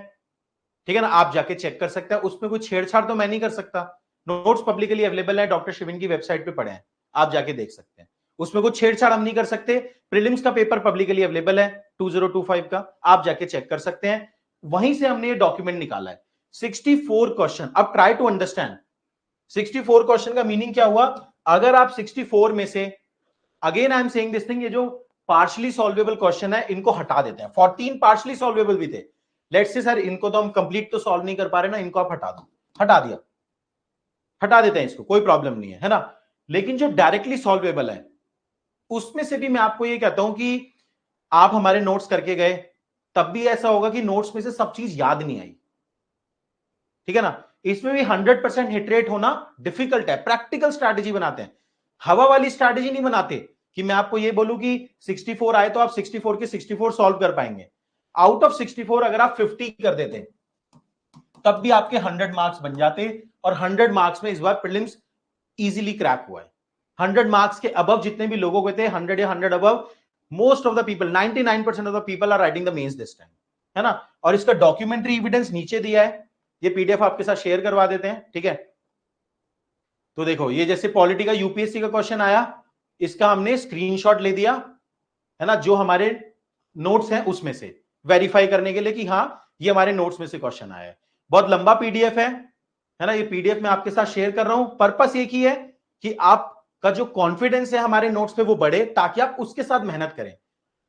ठीक है ना, आप जाके चेक कर सकते हैं। उसमें कोई छेड़छाड़ तो मैं नहीं कर सकता, नोट्स पब्लिकली अवेलेबल है, डॉक्टर शिविन की वेबसाइट पे पड़े हैं, आप जाके देख सकते हैं। उसमें कोई छेड़छाड़ हम नहीं कर सकते। प्रीलिम्स का पेपर पब्लिकली अवेलेबल है 2025 का, आप जाके चेक कर सकते हैं। वहीं से हमने ये डॉक्यूमेंट निकाला है 64 क्वेश्चन। अब ट्राई टू अंडरस्टैंड 64 क्वेश्चन का मीनिंग क्या हुआ। अगर आप 64 में से, again I am saying this thing, ये जो पार्शियली सॉल्वेबल क्वेश्चन है इनको हटा देते हैं। 14 पार्शियली सॉल्वेबल भी थे, लेट्स से सर इनको तो हम कंप्लीट तो सॉल्व नहीं कर पा रहे ना, इनको आप हटा दो, हटा दिया, हटा देते हैं इसको, कोई प्रॉब्लम नहीं है ना। लेकिन जो डायरेक्टली सॉल्वेबल है उसमें से भी मैं आपको ये कहता हूं कि आप हमारे नोट्स करके गए तब भी ऐसा होगा कि नोट्स में से सब चीज याद नहीं आई, ठीक है ना। इसमें भी 100% हिट रेट होना डिफिकल्ट है। प्रैक्टिकल स्ट्रैटेजी बनाते हैं, हवा वाली स्ट्रैटेजी नहीं बनाते कि मैं आपको ये बोलूं कि 64 आए तो आप 64 के 64 सॉल्व कर पाएंगे। आउट ऑफ 64 अगर आप 50 कर देते तब भी आपके 100 मार्क्स बन जाते। और 100 मार्क्स में इस बार प्रीलिम्स इजीली क्रैक हुआ है। 100 मार्क्स के अबव जितने भी लोगों के थे, 100 या 100 above, most of the people, 99% of the people are writing the mains this time, है ना। और इसका डॉक्यूमेंट्री एविडेंस नीचे दिया है, ये पीडीएफ आपके साथ शेयर करवा देते हैं, ठीक है। तो देखो ये जैसे पॉलिटी का यूपीएससी का क्वेश्चन आया, इसका हमने स्क्रीनशॉट ले दिया, है ना, जो हमारे नोट्स हैं उसमें से वेरीफाई करने के लिए कि हाँ ये हमारे नोट्स में से क्वेश्चन आया है। बहुत लंबा पीडीएफ है ना, ये पीडीएफ मैं आपके साथ शेयर कर रहा हूं। पर्पस एक ही है कि आपका जो कॉन्फिडेंस है हमारे नोट्स पे वो बढ़े, ताकि आप उसके साथ मेहनत करें।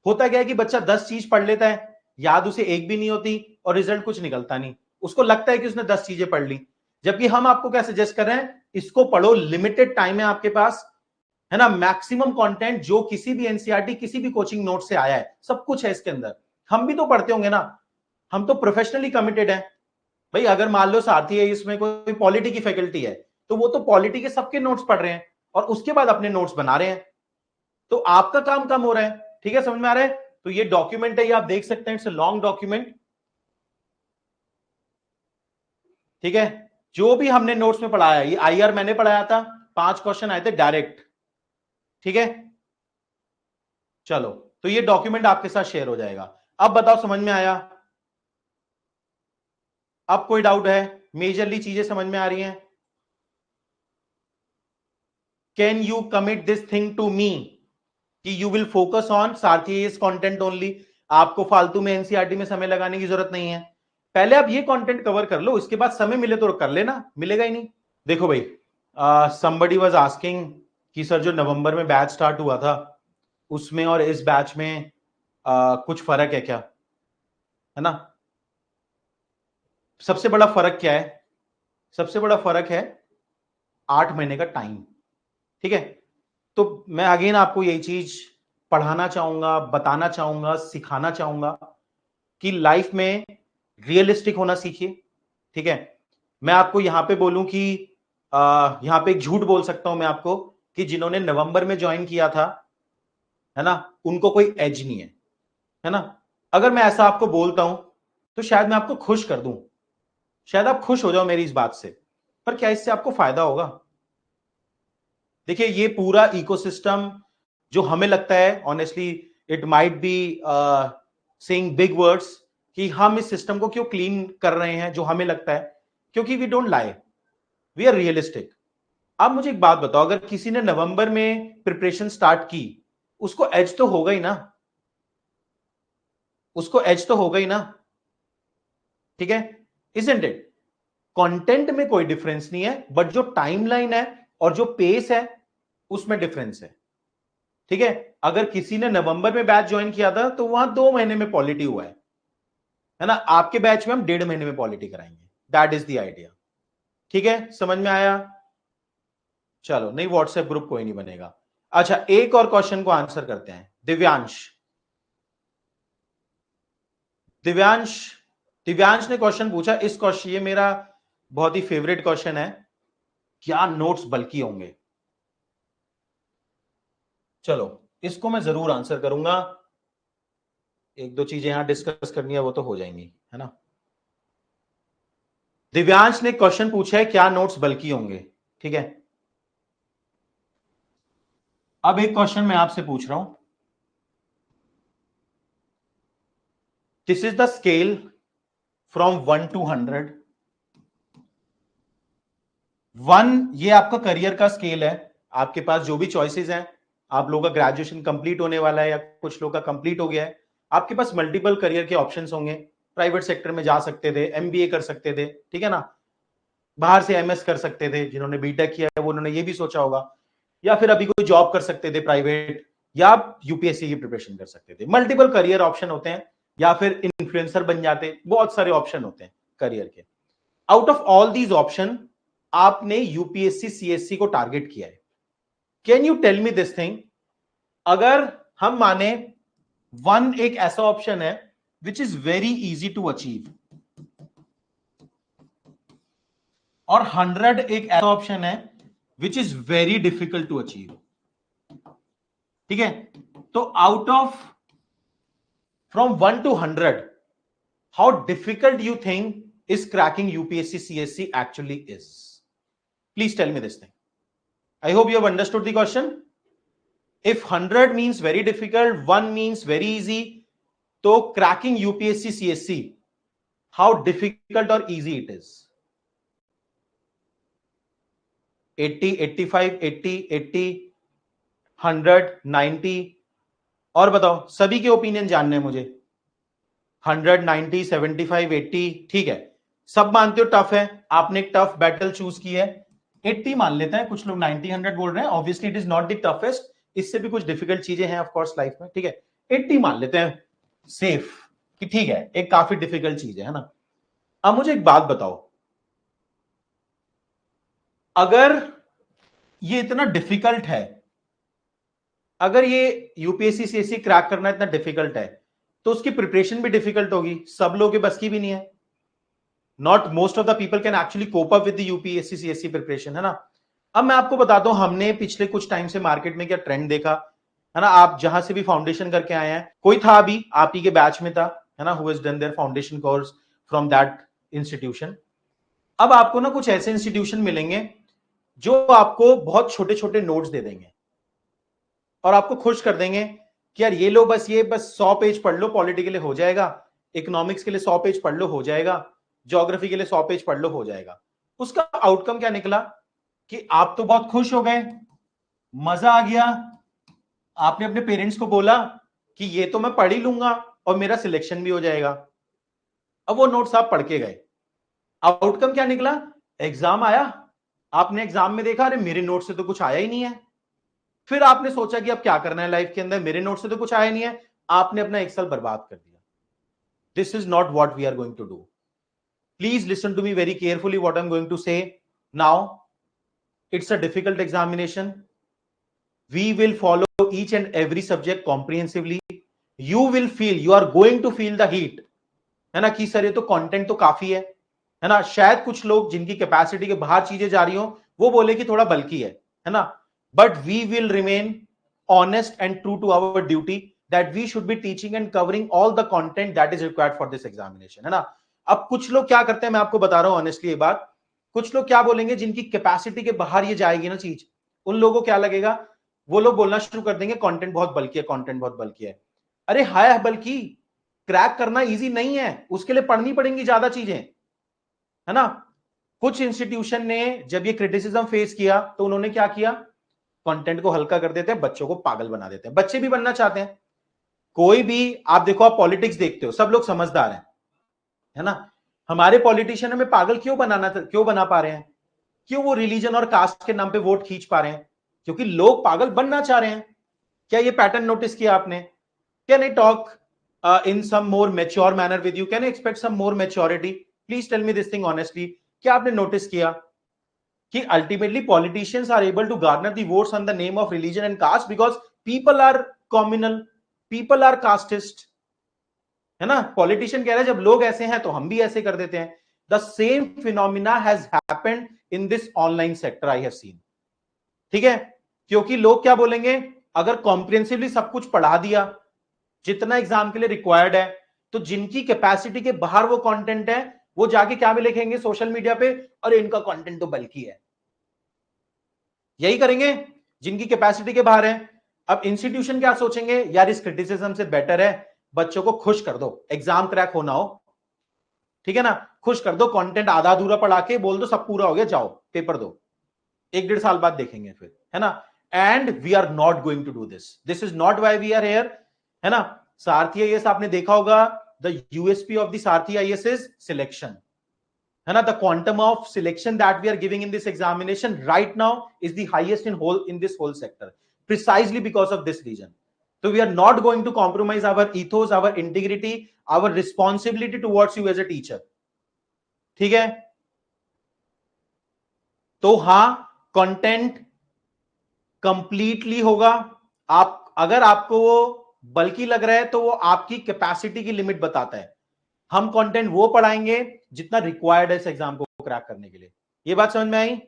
होता क्या है कि बच्चा 10 चीज पढ़ लेता है, याद उसे एक भी नहीं होती और रिजल्ट कुछ निकलता नहीं, उसको लगता है कि उसने 10 चीजें पढ़ ली। जबकि हम आपको क्या सजेस्ट कर रहे हैं, इसको पढ़ो, लिमिटेड टाइम है आपके पास, है ना, मैक्सिमम कंटेंट जो किसी भी एनसीईआरटी किसी भी कोचिंग नोट से आया है, सब कुछ है इसके अंदर। हम भी तो पढ़ते होंगे ना, हम तो प्रोफेशनली कमिटेड है भाई। अगर मान लो सारथी है, इसमें कोई पॉलिटी की फैकल्टी है, तो वो तो पॉलिटी के सबके नोट्स पढ़ रहे हैं और उसके बाद अपने नोट्स बना रहे हैं, तो आपका काम कम हो रहा है। ठीक है, समझ में आ रहा है? तो ये डॉक्यूमेंट है, ये आप देख सकते हैं, इट्स अ लॉन्ग डॉक्यूमेंट। ठीक है, जो भी हमने नोट्स में पढ़ाया, ये आईआर मैंने पढ़ाया था, 5 क्वेश्चन आए थे डायरेक्ट। ठीक है, चलो, तो ये डॉक्यूमेंट आपके साथ शेयर हो जाएगा। अब बताओ, समझ में आया? अब कोई डाउट है? मेजरली चीजें समझ में आ रही हैं? Can you commit this thing to me कि you will focus on Sarthi is content only? आपको फालतू में एनसीईआरटी में समय लगाने की जरूरत नहीं है। पहले आप ये कंटेंट कवर कर लो, इसके बाद समय मिले तो कर लेना, मिलेगा ही नहीं। देखो भाई, somebody was asking कि सर जो नवंबर में बैच स्टार्ट हुआ था, उसमें और इस बैच में कुछ फर्क है क्या? है ना, सबसे बड़ा फर्क क्या है? सबसे बड़ा फर्क है 8 महीने का टाइम। ठीक है, तो मैं अगेन आपको यही चीज पढ़ाना चाहूंगा, बताना चाहूंगा, सिखाना चाहूंगा कि लाइफ में रियलिस्टिक होना सीखिए। ठीक है, मैं आपको यहां पे बोलूं कि यहां पे एक झूठ बोल सकता हूं मैं आपको कि जिन्होंने नवंबर में ज्वाइन किया था, है ना, उनको कोई एज नहीं है ना। अगर मैं ऐसा आपको बोलता हूं तो शायद मैं आपको खुश कर दूं, शायद आप खुश हो जाओ मेरी इस बात से, पर क्या इससे आपको फायदा होगा? देखिए, ये पूरा इकोसिस्टम जो हमें लगता है, honestly it might be saying big words कि हम इस सिस्टम को क्यों क्लीन कर रहे हैं, जो हमें लगता है, क्योंकि we don't lie, we are realistic. आप मुझे एक बात बताओ, अगर किसी ने नवंबर में प्रिपरेशन स्टार्ट की, उसको एज तो होगा ही ना, उसको एज तो होगा ही ना। ठीक है, इजंट इट? कंटेंट में कोई डिफरेंस नहीं है, बट जो टाइमलाइन है और जो पेस है, उसमें डिफरेंस है। ठीक है, अगर किसी ने नवंबर में बैच ज्वाइन किया था तो वहां 2 महीने में पॉलिटी हुआ है ना, आपके बैच में हम 1.5 महीने में पॉलिटी कराएंगे। That is the idea. ठीक है, समझ में आया? चलो, नहीं व्हाट्सएप ग्रुप कोई नहीं बनेगा। अच्छा, एक और क्वेश्चन को आंसर करते हैं। दिव्यांश, दिव्यांश, दिव्यांश ने क्वेश्चन पूछा, इस क्वेश्चन, ये मेरा बहुत ही फेवरेट क्वेश्चन है, क्या नोट्स बल्कि होंगे? चलो, इसको मैं जरूर आंसर करूंगा। एक दो चीजें यहां डिस्कस करनी है, वो तो हो जाएंगी, है ना। दिव्यांश ने क्वेश्चन पूछा है, क्या नोट्स बल्कि होंगे? ठीक है, अब एक क्वेश्चन मैं आपसे पूछ रहा हूं। This is the scale from 1 to 100। 1 ये आपका करियर का स्केल है, आपके पास जो भी चॉइसेस हैं, आप लोगों का ग्रेजुएशन कंप्लीट होने वाला है या कुछ लोग का कंप्लीट हो गया है, आपके पास मल्टीपल करियर के ऑप्शंस होंगे। प्राइवेट सेक्टर में जा सकते थे, एमबीए कर सकते थे, ठीक है ना, बाहर से एमएस कर सकते थे, जिन्होंने बीटेक किया है वो उन्होंने ये भी सोचा होगा, या फिर अभी कोई जॉब कर सकते थे प्राइवेट, या आप यूपीएससी की प्रिपरेशन कर सकते थे। मल्टीपल करियर ऑप्शन होते हैं, या फिर इन्फ्लुएंसर बन जाते, बहुत सारे ऑप्शन होते हैं करियर के। Out of all these option आपने यूपीएससी सीएससी को टारगेट किया है। Can you tell me this thing, अगर हम माने 1 एक ऐसा ऑप्शन है which is very easy to achieve, और 100 एक ऐसा ऑप्शन है which is very difficult to achieve. ठीक है, तो out of from 1 to 100, how difficult you think is cracking UPSC CSC actually is? Please tell me this thing. I hope you have understood the question. If 100 means very difficult, 1 means very easy, तो cracking UPSC CSC, how difficult or easy it is? 80, 85, 80, 80, 100, 90, और बताओ, सभी के opinion जानने हैं मुझे। 100, 90, 75, 80, ठीक है, सब मानते हो टफ है, आपने एक टफ बैटल चूज की है, 80 मान लेते हैं, कुछ लोग 90, 100 बोल रहे हैं, obviously it is not the toughest, इससे भी कुछ डिफिकल्ट चीजें हैं ऑफ कोर्स लाइफ में। ठीक है, 80 मान लेते हैं सेफ कि ठीक है, एक काफी डिफिकल्ट चीज है ना। अब मुझे एक बात बताओ, अगर ये इतना डिफिकल्ट है, अगर ये यूपीएससी सीएससी क्रैक करना इतना डिफिकल्ट है तो उसकी प्रिपरेशन भी डिफिकल्ट होगी, सब लोगों के बस की भी नहीं है। Not most of the people can actually cope up with the UPSC CSC preparation, है ना। अब मैं आपको बताता हूं हमने पिछले कुछ टाइम से मार्केट में क्या ट्रेंड देखा, है ना। आप जहां से भी फाउंडेशन करके आए हैं, कोई था अभी आप ही के बैच में था, है ना, who has done their foundation course from that institution. अब आपको ना कुछ ऐसे इंस्टीट्यूशन मिलेंगे जो आपको बहुत छोटे छोटे नोट्स दे देंगे और आपको खुश कर देंगे कि यार ये लो, बस 100 पेज पढ़ लो, पॉलिटी के लिए हो जाएगा, इकोनॉमिक्स के लिए 100 पेज पढ़ लो हो जाएगा, ज्योग्राफी के लिए 100 पेज पढ़ लो हो जाएगा। उसका आउटकम क्या निकला कि आप तो बहुत खुश हो गए, मजा आ गया, आपने अपने पेरेंट्स को बोला कि ये तो मैं पढ़ ही लूंगा और मेरा सिलेक्शन भी हो जाएगा। अब वो नोट्स आप पढ़ के गए, आउटकम क्या निकला, एग्जाम आया, आपने एग्जाम में देखा अरे मेरे नोट से तो कुछ आया ही नहीं है। फिर आपने सोचा कि अब क्या करना है लाइफ के अंदर, मेरे नोट से तो कुछ आया नहीं है, आपने अपना एक साल बर्बाद कर दिया। This is not what we are going to do. Please listen to me very carefully what I am going to say now. It's a difficult examination, we will follow each and every subject comprehensively, you will feel, you are going to feel the heat, है ना, कि sir ये तो content तो काफी है ना। शायद कुछ लोग जिनकी कैपेसिटी के बाहर चीजें जा रही हो वो बोले कि थोड़ा बल्कि है ना, but we will remain honest and true to our duty that we should be teaching and covering all the content that is required for this examination, है ना। अब कुछ लोग क्या करते हैं, मैं आपको बता रहा हूं ऑनेस्टली ये बात, कुछ लोग क्या बोलेंगे जिनकी कैपेसिटी के बाहर ये जाएगी ना चीज, उन लोगों को क्या लगेगा, वो लोग बोलना शुरू कर देंगे कंटेंट बहुत बल्कि है, कंटेंट बहुत बल्कि है। अरे हाय बल्कि क्रैक करना इजी नहीं है, उसके लिए पढ़नी पड़ेंगी ज्यादा चीजें, है ना। कुछ इंस्टीट्यूशन ने जब ये क्रिटिसिज्म फेस किया तो उन्होंने क्या किया, कंटेंट को हल्का कर देते हैं, बच्चों को पागल बना देते हैं। बच्चे भी बनना चाहते हैं, कोई भी आप देखो, आप पॉलिटिक्स देखते हो, सब लोग समझदार हैं, है ना। हमारे पॉलिटिशियन हमें पागल क्यों बना पा रहे हैं, क्यों वो रिलीजन और कास्ट के नाम पे वोट खींच पा रहे हैं, क्योंकि लोग पागल बनना चाह रहे हैं। क्या ये पैटर्न नोटिस किया आपने? Can I talk in some more mature manner with you, can I expect some more maturity, please tell me this thing honestly. क्या आपने नोटिस किया कि ultimately politicians are able to garner the votes on the name of religion and caste because people are communal, people are casteist, है ना। Politician कह रहे हैं जब लोग ऐसे हैं तो हम भी ऐसे कर देते हैं। The same phenomena has happened in this online sector, I have seen, ठीक है। क्योंकि लोग क्या बोलेंगे, अगर कॉम्प्रिहेंसिवली सब कुछ पढ़ा दिया जितना एग्जाम के लिए रिक्वायर्ड है, तो जिनकी कैपेसिटी के बाहर वो कंटेंट है वो जाके क्या में लिखेंगे सोशल मीडिया पे, अरे इनका कंटेंट तो बल्कि है। यही करेंगे जिनकी कैपेसिटी के बाहर है। अब इंस्टीट्यूशन क्या सोचेंगे, यार इस क्रिटिसिज्म से बेटर है बच्चों को खुश कर दो, एग्जाम क्रैक होना हो, ठीक है ना, खुश कर दो, कंटेंट आधा अधूरा पढ़ा के बोल दो सब पूरा हो गया, जाओ पेपर दो, 1-1.5 साल बाद देखेंगे फिर, है ना। And we are not going to do this, this is not why we are here, है ना। सारथी आईएएस आपने देखा होगा, the USP of the Sarathi IAS is selection, है ना। The quantum of selection that we are giving in this examination right now is the highest in this whole sector, precisely because of this reason. So we are not going to compromise our ethos, our integrity, our responsibility towards you as a teacher, ठीक है। तो हां, content completely होगा। आप अगर आपको वो बल्कि लग रहा है तो वो आपकी कैपेसिटी की लिमिट बताता है। हम कंटेंट वो पढ़ाएंगे जितना रिक्वायर्ड है इस एग्जाम को क्रैक करने के लिए। ये बात समझ में आई?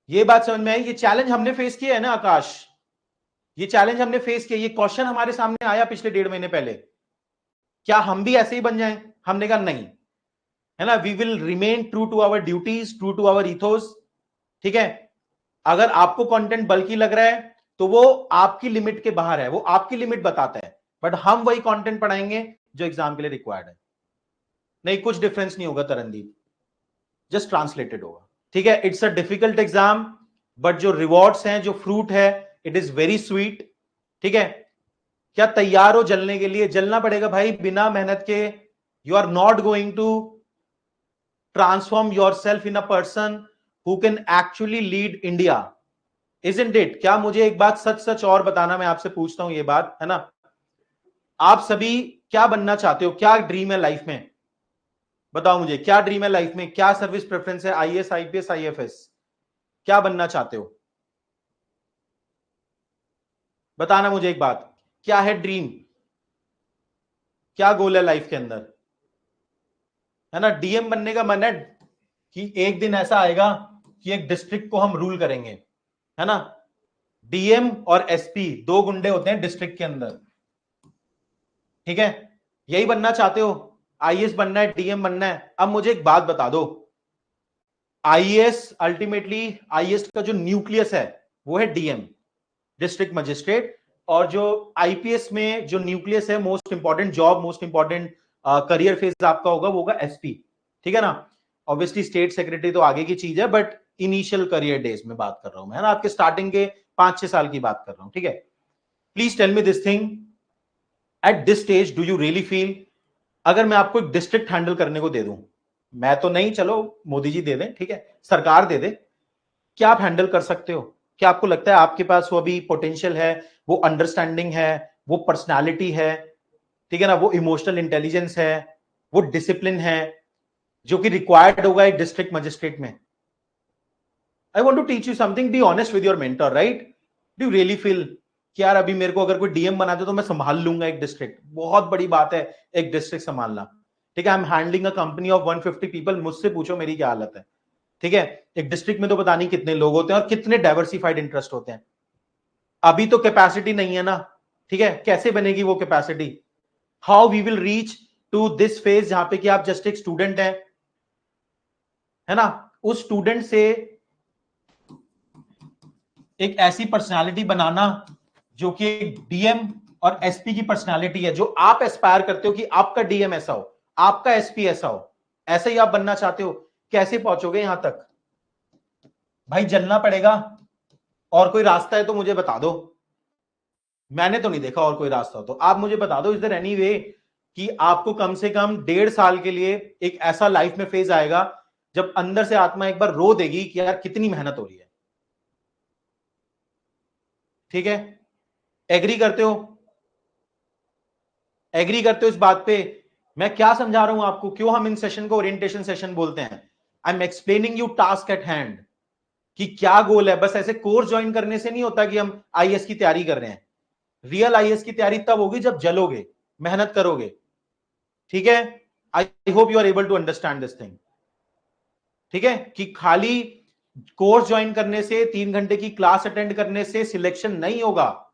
ये बात समझ में आई? ये चैलेंज हमने फेस किया है ना आकाश, ये चैलेंज हमने फेस किया, ये क्वेश्चन हमारे सामने आया पिछले 1.5 महीने पहले, क्या हम भी ऐसे ही बन जाएं? हमने कहा नहीं, है ना, we will remain true to our duties, true to our ethos, ठीक है। अगर आपको कंटेंट बल्कि लग रहा है तो वो आपकी लिमिट के बाहर है, वो आपकी लिमिट बताता है, बट हम वही कंटेंट पढ़ाएंगे जो एग्जाम के लिए रिक्वायर्ड है। नहीं, कुछ डिफरेंस नहीं होगा तरनदीप, जस्ट ट्रांसलेटेड होगा, ठीक है। It's a difficult exam, but जो रिवॉर्ड्स हैं, जो फ्रूट है, इट इज वेरी स्वीट, ठीक है। क्या तैयार हो जलने के लिए? जलना पड़ेगा भाई, बिना मेहनत के you are not going to transform yourself in a person who can actually lead India, isn't it? क्या मुझे एक बात सच सच और बताना, मैं आपसे पूछता हूं ये बात, है ना, आप सभी क्या बनना चाहते हो, क्या ड्रीम है लाइफ में? बताओ मुझे, क्या ड्रीम है लाइफ में, क्या सर्विस प्रेफरेंस है, आईएएस आईपीएस आईएफएस, क्या बनना चाहते हो? बताना मुझे एक बात, क्या है ड्रीम, क्या गोल है लाइफ के अंदर, है ना? डीएम बनने का मन है कि एक दिन ऐसा आएगा कि एक डिस्ट्रिक्ट को हम रूल करेंगे, है ना? डीएम और एसपी दो गुंडे होते हैं डिस्ट्रिक्ट के अंदर, ठीक है? यही बनना चाहते हो? आईएएस बनना है, डीएम बनना है? अब मुझे एक बात बता दो, आईएएस अल्टीमेटली, आईएएस का जो न्यूक्लियस है वो है डीएम, डिस्ट्रिक्ट मजिस्ट्रेट, और जो आईपीएस में जो न्यूक्लियस है, most important job, most important career phase आपका होगा, वो होगा एसपी, ठीक है ना? ऑब्वियसली स्टेट सेक्रेटरी तो आगे की चीज है, बट इनिशियल करियर डेज में बात कर रहा हूं मैं, है ना? आपके स्टार्टिंग के 5-6 साल की बात कर रहा हूं, ठीक है? Please tell me this thing, at this stage do you really feel, अगर मैं आपको एक डिस्ट्रिक्ट हैंडल करने को दे दूं, मैं तो नहीं, चलो मोदी जी दे दें, ठीक है, सरकार दे दे, क्या आप हैंडल कर सकते हो? क्या आपको लगता है आपके पास वो अभी पोटेंशियल है, वो अंडरस्टैंडिंग है, वो पर्सनालिटी है, ठीक है ना, वो इमोशनल इंटेलिजेंस है, वो डिसिप्लिन है, जो कि रिक्वायर्ड होगा एक डिस्ट्रिक्ट मजिस्ट्रेट में? I want to teach you something, be honest with your mentor, right? Do you really feel कि यार अभी मेरे को अगर कोई डीएम बना दे तो मैं संभाल लूंगा एक डिस्ट्रिक्ट? बहुत बड़ी बात है एक डिस्ट्रिक्ट संभालना, ठीक है? I am handling a company of 150 people, मुझसे पूछो मेरी क्या हालत है, ठीक है? एक डिस्ट्रिक्ट में तो पता नहीं कितने लोग होते हैं और कितने डाइवर्सिफाइड इंटरेस्ट होते हैं। अभी तो कैपेसिटी नहीं है ना, ठीक है? कैसे बनेगी वो capacity? How we will reach to this phase जहां पे कि आप जस्ट एक स्टूडेंट है ना? उस स्टूडेंट से एक ऐसी पर्सनालिटी बनाना जो कि एक डीएम और एसपी की पर्सनालिटी है, जो आप एस्पायर करते हो कि आपका डीएम ऐसा हो, आपका एसपी ऐसा हो, ऐसे ही आप बनना चाहते हो। कैसे पहुंचोगे यहां तक? भाई जलना पड़ेगा, और कोई रास्ता है तो मुझे बता दो। मैंने तो नहीं देखा और कोई रास्ता हो तो आप मुझे बता दो, इज देयर एनी वे कि आपको कम से कम 1.5 साल के लिए एक ऐसा लाइफ में फेज आएगा जब अंदर से आत्मा एक बार रो देगी कि यार कितनी मेहनत हो रही है, ठीक है? एग्री करते हो? एग्री करते हो इस बात पे? मैं क्या समझा रहा हूं आपको, क्यों हम इन सेशन को ओरिएंटेशन सेशन बोलते हैं? I am explaining you task at hand, कि क्या गोल है। बस ऐसे कोर्स ज्वाइन करने से नहीं होता कि हम आईएएस की तैयारी कर रहे हैं। रियल आईएएस की तैयारी तब होगी जब जलोगे, मेहनत करोगे, ठीक है? I hope you are able to understand this thing, ठीक है? कि खाली कोर्स ज्वाइन करने से, 3 घंटे की क्लास अटेंड करने से सिलेक्शन नहीं होगा।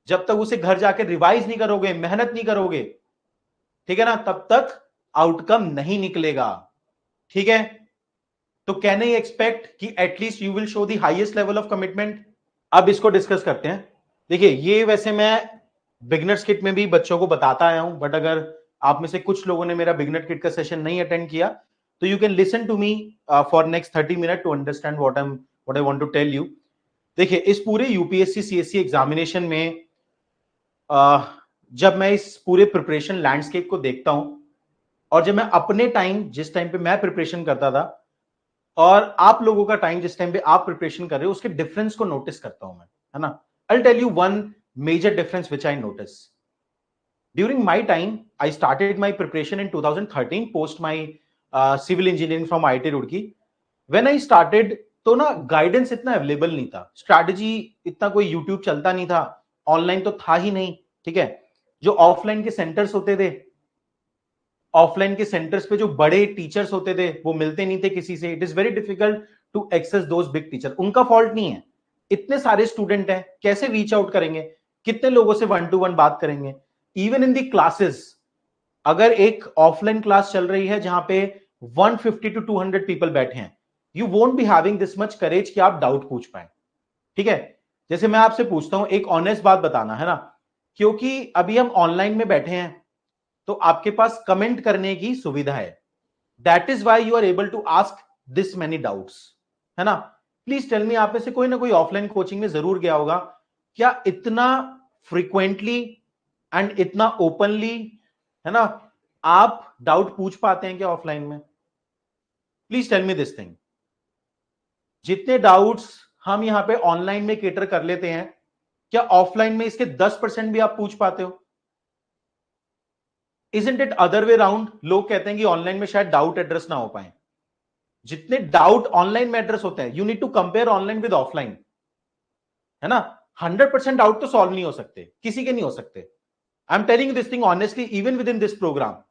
जब तक उसे घर जाके रिवाइज नहीं करोगे, मेहनत नहीं करोगे, ठीक है ना, तब तक आउटकम नहीं निकलेगा, ठीक है? तो कैन आई एक्सपेक्ट कि at least you will show the highest level of commitment? अब इसको डिस्कस करते हैं। देखिए, ये वैसे मैं बिगनर्स किट में भी बच्चों को बताता आया हूं, बट अगर आप में से कुछ लोगों ने मेरा बिगनर किट का सेशन नहीं अटेंड किया तो you can listen to me for next 30 minute to understand what I want to tell you. देखिए, इस पूरे यूपीएससी सीएससी एग्जामिनेशन में जब मैं इस पूरे प्रिपरेशन लैंडस्केप को देखता हूं, और जब मैं अपने टाइम, जिस टाइम पे मैं प्रिपरेशन करता था, और आप लोगों का टाइम जिस टाइम पे आप प्रिपरेशन कर रहे हो, उसके डिफरेंस को नोटिस करता हूं मैं, है ना? I tell you one major difference which I notice. During my time, I started my preparation in 2013 post my civil engineering from IIT Roorkee. When I started, तो ना गाइडेंस इतना अवेलेबल नहीं था, स्ट्रैटेजी इतना, कोई यूट्यूब चलता नहीं था, ऑनलाइन तो था ही नहीं, ठीक है? जो ऑफलाइन के सेंटर्स होते थे, ऑफलाइन के सेंटर्स पे जो बड़े टीचर्स होते थे वो मिलते नहीं थे किसी से। It is very difficult to access those big teacher. उनका फॉल्ट नहीं है, इतने सारे स्टूडेंट हैं, कैसे रीच आउट करेंगे, कितने लोगों से 1-to-1 बात करेंगे? इवन इन दी क्लासेस, अगर एक ऑफलाइन क्लास चल रही है जहां पे 150 to 200 पीपल बैठे हैं, you won't be having this much करेज कि आप डाउट पूछ पाए, ठीक है? जैसे मैं आपसे पूछता हूं, एक ऑनेस्ट बात बताना, है ना? क्योंकि अभी हम ऑनलाइन में बैठे हैं तो आपके पास कमेंट करने की सुविधा है, that is why you are able to ask this many doubts, है ना? प्लीज टेल मी, आप में से कोई ना कोई ऑफलाइन कोचिंग में जरूर गया होगा, क्या इतना फ्रीक्वेंटली एंड इतना ओपनली, है ना, आप डाउट पूछ पाते हैं क्या ऑफलाइन में? Please tell me this thing. जितने डाउट्स हम यहां पे ऑनलाइन में केटर कर लेते हैं, क्या ऑफलाइन में इसके 10% भी आप पूछ पाते हो? Isn't it other way round? लोग कहते हैं कि ऑनलाइन में शायद डाउट एड्रेस ना हो पाए। जितने डाउट ऑनलाइन में एड्रेस होते हैं, you need to compare online with offline, है ना? 100% डाउट तो सॉल्व नहीं हो सकते, किसी के नहीं हो सकते। I am telling this thing honestly, even within this program,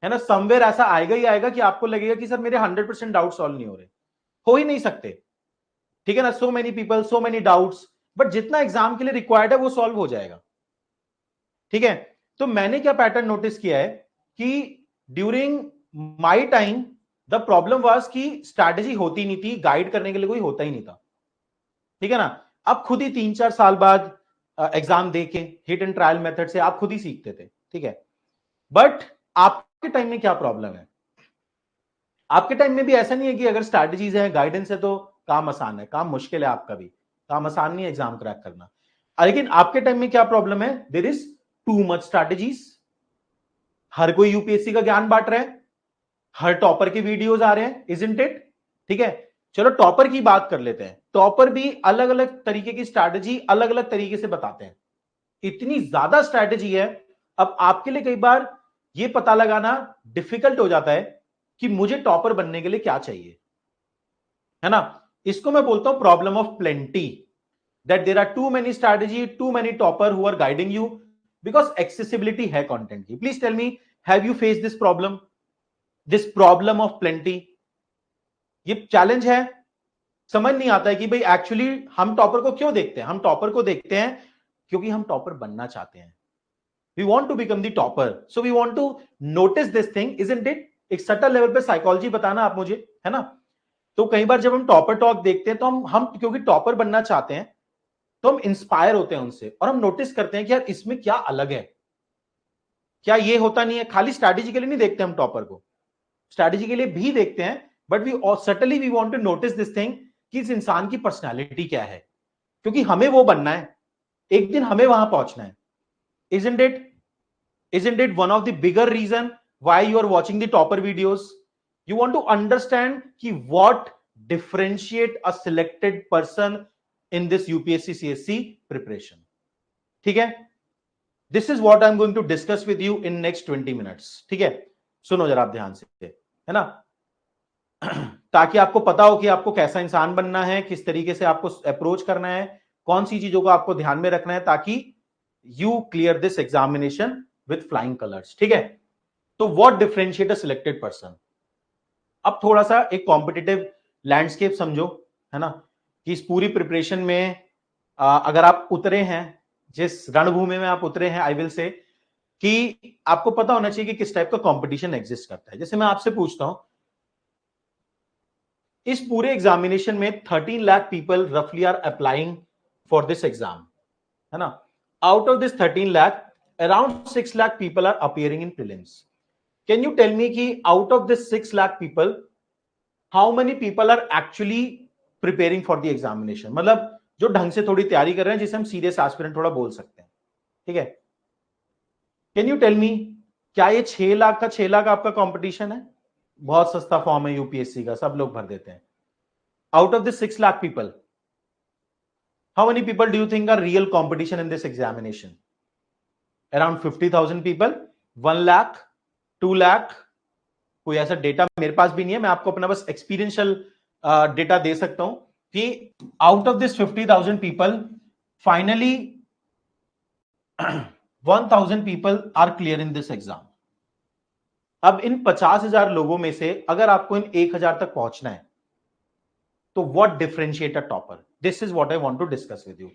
है ना, समवेयर ऐसा आएगा ही आएगा कि आपको लगेगा कि सर मेरे 100% डाउट सॉल्व नहीं हो रहे, हो ही नहीं सकते, ठीक है ना। So many people, so many doubts, but जितना एग्जाम के लिए रिक्वायर्ड है वो सॉल्व हो जाएगा, ठीक है। तो मैंने क्या पैटर्न नोटिस किया है कि during my time the problem was कि स्ट्रैटेजी होती नहीं थी, गाइड करने के लिए कोई होता ही नहीं था, ठीक है ना। अब खुद ही 3-4 साल बाद एग्जाम देके हिट एंड ट्रायल मेथड से आप खुद ही सीखते थे, ठीक है। बट आपके टाइम में क्या प्रॉब्लम है? आपके टाइम में भी ऐसा नहीं है कि अगर स्ट्रैटेजीज है, गाइडेंस है तो काम आसान है, काम मुश्किल है, आपका भी काम आसान नहीं है एग्जाम क्रैक करना। लेकिन आपके टाइम में क्या प्रॉब्लम है? There is too much strategies. हर कोई यूपीएससी का ज्ञान बांट रहा है, हर टॉपर के वीडियोस आ रहे हैं, इजंट इट, ठीक है। चलो टॉपर की बात कर लेते हैं। टॉपर भी अलग अलग तरीके की स्ट्रैटेजी अलग अलग तरीके से बताते हैं, इतनी ज्यादा स्ट्रैटेजी है। अब आपके लिए कई बार यह पता लगाना डिफिकल्ट हो जाता है कि मुझे टॉपर बनने के लिए क्या चाहिए, है ना। इसको मैं बोलता हूं problem of plenty, that there are too many strategy, too many topper who are guiding you, because accessibility है कंटेंट की। Please tell me, have you face this problem, this problem of plenty? ये challenge है, समझ नहीं आता है कि भाई एक्चुअली हम टॉपर को क्यों देखते हैं। हम टॉपर को देखते हैं क्योंकि हम टॉपर बनना चाहते हैं, we want to become the topper, so we want to notice this thing, isn't it. एक सटल लेवल पे साइकोलॉजी बताना आप मुझे, है ना। तो कई बार जब हम टॉपर टॉक देखते हैं तो हम क्योंकि टॉपर बनना चाहते हैं तो हम इंस्पायर होते हैं उनसे, और हम नोटिस करते हैं कि यार इसमें क्या अलग है, क्या ये होता नहीं है। खाली स्ट्रैटेजी के लिए नहीं देखते हम टॉपर को, स्ट्रैटेजी के लिए भी देखते हैं, but we suddenly we want to notice this thing कि इस इंसान की पर्सनालिटी क्या है, क्योंकि हमें वो बनना है, एक दिन हमें वहां पहुंचना है। Isn't it one of the bigger reason why you are watching the topper videos? You want to understand ki what differentiate a selected person in this UPSC CSC preparation, ठीक है। This is what I'm going to discuss with you in next 20 minutes, ठीक है। सुनो जरा आप ध्यान से, है ना, ताकि आपको पता हो कि आपको कैसा इंसान बनना है, किस तरीके से आपको अप्रोच करना है, कौन सी चीजों को आपको ध्यान में रखना है, ताकि you clear this examination with flying colours, ठीक है। तो what differentiate a selected person? अब थोड़ा सा एक कॉम्पिटिटिव लैंडस्केप समझो, है ना, कि इस पूरी प्रिपरेशन में अगर आप उतरे हैं, जिस रणभूमि में आप उतरे हैं, आई विल से कि आपको पता होना चाहिए कि किस टाइप का कंपटीशन एग्जिस्ट करता है। जैसे मैं आपसे पूछता हूं, इस पूरे एग्जामिनेशन में 13 लाख पीपल रफली are applying for this exam, है ना। Out of this 13 lakh around 6 lakh people are appearing in prelims. Can you tell me ki out of this 6 lakh people, how many people are actually preparing for the examination? मतलब जो ढंग से थोड़ी तैयारी कर रहे हैं, जिसे हम सीरियस एस्पिरेंट थोड़ा बोल सकते हैं, ठीक है। कैन यू टेल मी, क्या ये 6 लाख का 6 लाख आपका कंपटीशन है? बहुत सस्ता फॉर्म है यूपीएससी का, सब लोग भर देते हैं। Out of this 6 lakh people, how many people do you think are real competition in this examination? Around 50,000 people, 1 lakh, 2 lakh? कोई ऐसा डेटा मेरे पास भी नहीं है, मैं आपको अपना बस एक्सपीरियंशियल डेटा दे सकता हूं कि out of this 50,000 people, finally 1,000 people are clear in this exam. अब इन 50,000 लोगों में से अगर आपको इन 1,000 तक पहुंचना है, तो what differentiate a topper? This is what I want to discuss with you.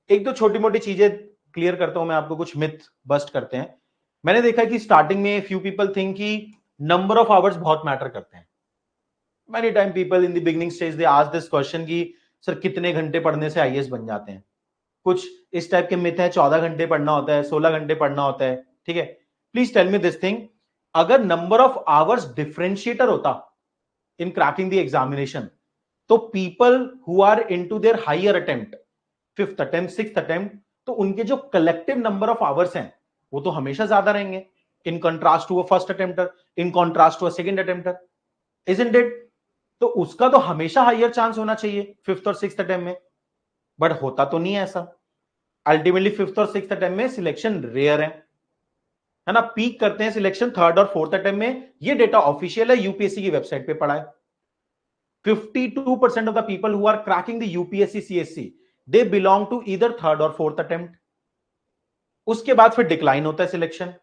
एक दो छोटी मोटी चीजें क्लियर करता हूं मैं आपको, कुछ मिथ बस्ट करते हैं। मैंने देखा कि स्टार्टिंग में फ्यू पीपल थिंक कि नंबर ऑफ आवर्स बहुत मैटर करते हैं। Many time people in the beginning stage they ask this question कि सर कितने घंटे पढ़ने से आईएएस बन जाते हैं? कुछ इस टाइप के मिथ है, 14 घंटे पढ़ना होता है, 16 घंटे पढ़ना होता है, ठीक है। Please tell me this thing, अगर नंबर ऑफ आवर्स डिफरेंशिएटर होता इन क्रैकिंग द एग्जामिनेशन, तो people who are into their higher attempt, 5th attempt, 6th attempt, तो उनके जो कलेक्टिव नंबर ऑफ आवर्स हैं वो तो हमेशा ज्यादा रहेंगे, in contrast to a first attempter, in contrast to a second attempter, isn't it? तो उसका तो हमेशा हायर चांस होना चाहिए 5th और 6th अटेम्प्ट में, बट होता तो नहीं है ऐसा। अल्टीमेटली 5th और 6th अटेम्प्ट में सिलेक्शन रेयर है ना। पीक करते हैं सिलेक्शन 3rd और 4th अटेम्प्ट में। ये डेटा ऑफिशियल है, यूपीएससी की वेबसाइट पे पड़ा है। 52% of the people who are cracking the UPSC CSC they belong to either third और फोर्थ अटेम्प्ट। उसके बाद फिर डिक्लाइन होता है सिलेक्शन।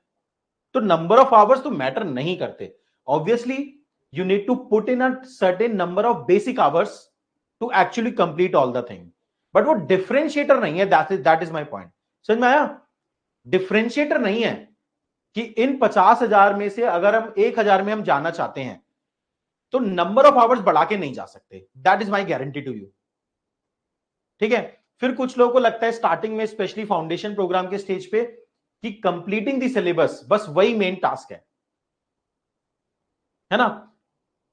तो नंबर ऑफ आवर्स तो मैटर नहीं करते। Obviously you need to put in a certain number of basic hours to actually complete all the thing, but वो डिफरेंशिएटर नहीं है। That is my point. समझ में आया? डिफरेंशिएटर नहीं है कि इन 50,000 में से अगर हम 1,000 में हम जाना चाहते हैं तो नंबर ऑफ आवर्स बढ़ा के नहीं जा सकते। That is my guarantee to you. ठीक है। फिर कुछ लोगों को लगता है स्टार्टिंग में, स्पेशली फाउंडेशन प्रोग्राम के स्टेज पे, कि कंप्लीटिंग द सिलेबस बस वही मेन टास्क है ना?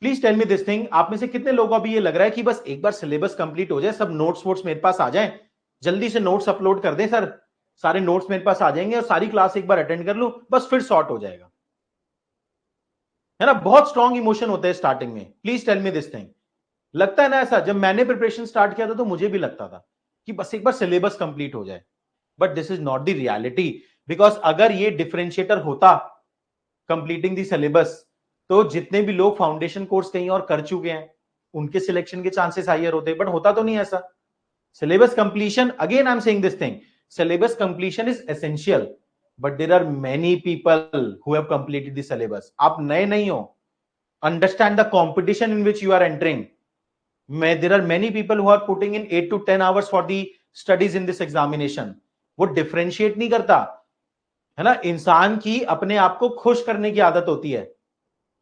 Please tell me this thing, आप में से कितने लोगों को अभी ये लग रहा है कि बस एक बार सिलेबस कंप्लीट हो जाए, सब नोट्स वोट्स मेरे पास आ जाए, जल्दी से नोट्स अपलोड कर दें सर, सारे नोट्स मेरे पास आ जाएंगे और सारी क्लास एक बार अटेंड कर लूं, बस फिर सॉर्ट हो जाएगा? है ना? बहुत स्ट्रॉन्ग इमोशन होता है स्टार्टिंग में। Please tell me this thing. लगता है ना ऐसा? जब मैंने प्रिपरेशन स्टार्ट किया था तो मुझे भी लगता था कि बस एक बार सिलेबस कंप्लीट हो जाए, but this is not the reality. Because अगर ये डिफरेंशिएटर होता कंप्लीटिंग द सिलेबस, तो जितने भी लोग फाउंडेशन कोर्स कहीं और कर चुके हैं उनके सिलेक्शन के चांसेस हायर होते, बट होता तो नहीं ऐसा। Syllabus completion, again I am saying this thing, syllabus completion is essential, but there are many people who have completed the syllabus. आप नए नहीं हो। Understand the competition in which you are entering. There are many people who are putting in 8 to 10 hours for the studies in this examination. वो differentiate नहीं करता, है ना? इंसान की अपने आप को खुश करने की आदत होती है।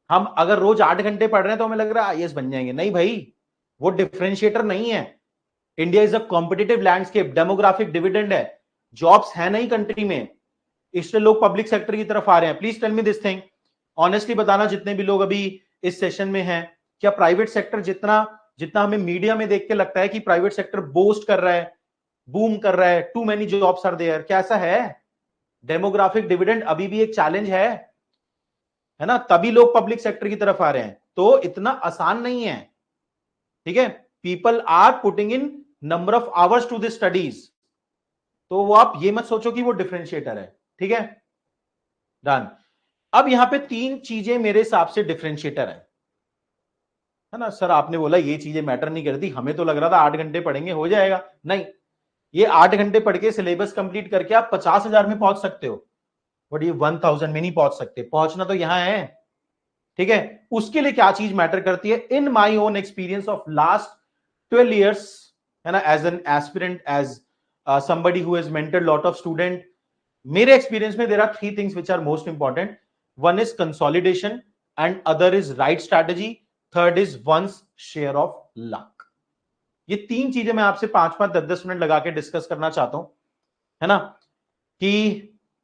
हम अगर रोज 8 घंटे पढ़ रहे हैं तो हमें लग रहा है आईएएस बन जाएंगे। नहीं भाई, वो डिफरेंशिएटर नहीं है। India is a competitive landscape, demographic dividend है, जॉब्स है नहीं कंट्री में, इसलिए लोग पब्लिक सेक्टर की तरफ आ रहे हैं। Please tell me this thing, honestly बताना जितने भी लोग अभी इस सेशन में हैं, क्या प्राइवेट सेक्टर जितना जितना हमें मीडिया में देख के लगता है कि प्राइवेट सेक्टर बोस्ट कर रहा है, बूम कर रहा है, too many jobs are there, क्या ऐसा है? डेमोग्राफिक डिविडेंड अभी भी एक चैलेंज है ना? तभी लोग पब्लिक सेक्टर की तरफ आ रहे हैं। तो इतना आसान नहीं है। ठीक है। People are putting in number of hours to the studies. तो वो आप ये मत सोचो कि वो डिफरेंशिएटर है। ठीक है, डन। अब यहां पे 3 चीजें मेरे हिसाब से डिफरेंशिएटर है ना? सर आपने बोला ये चीजें मैटर नहीं करती, हमें तो लग रहा था 8 घंटे पढ़ेंगे हो जाएगा। नहीं, ये 8 घंटे पढ़ के सिलेबस कंप्लीट करके आप 50,000 में पहुंच सकते हो, बट ये 1000 में नहीं पहुंच सकते। पहुंचना तो यहां है। ठीक है। उसके लिए क्या चीज मैटर करती है? In my own experience of last 12 years, है ना, as an aspirant, as somebody who has mentored lot of student, मेरे एक्सपीरियंस में there are 3 things which are most important. One is consolidation and other is right strategy, third is one's share of luck. ये 3 चीजें मैं आपसे 5-5 10-10 minute लगा के discuss करना चाहता हूं, है ना, कि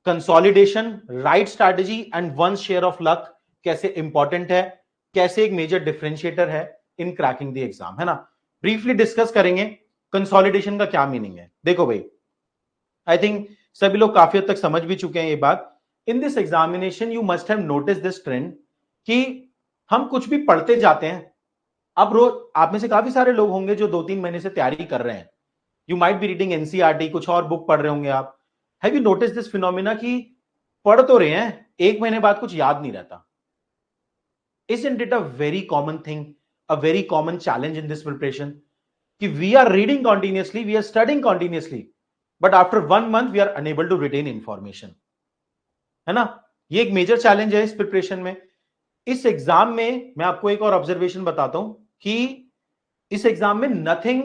consolidation, right strategy and one share of luck कैसे इंपॉर्टेंट है, कैसे एक मेजर डिफरेंशिएटर है इन क्रैकिंग द एग्जाम, है ना? ब्रीफली डिस्कस करेंगे कंसोलिडेशन का क्या मीनिंग है। देखो भाई, आई थिंक सभी लोग काफी हद तक समझ भी चुके हैं ये बात। इन this examination you must have notice this trend कि हम कुछ भी पढ़ते जाते हैं। अब रोज आप में से काफी सारे लोग होंगे जो 2-3 महीने से तैयारी कर रहे हैं। You might be reading NCERT, कुछ और बुक पढ़ रहे होंगे आप। Have you notice this phenomena कि पढ़ तो रहे हैं, 1 महीने बाद कुछ याद नहीं रहता? Isn't it a very common thing, a very common challenge in this preparation? कि we are reading continuously, we are studying continuously, but after 1 month we are unable to retain information, है ना? ये एक मेजर चैलेंज है इस preparation में। इस exam में मैं आपको एक और ऑब्जर्वेशन बताता हूं कि इस एग्जाम में nothing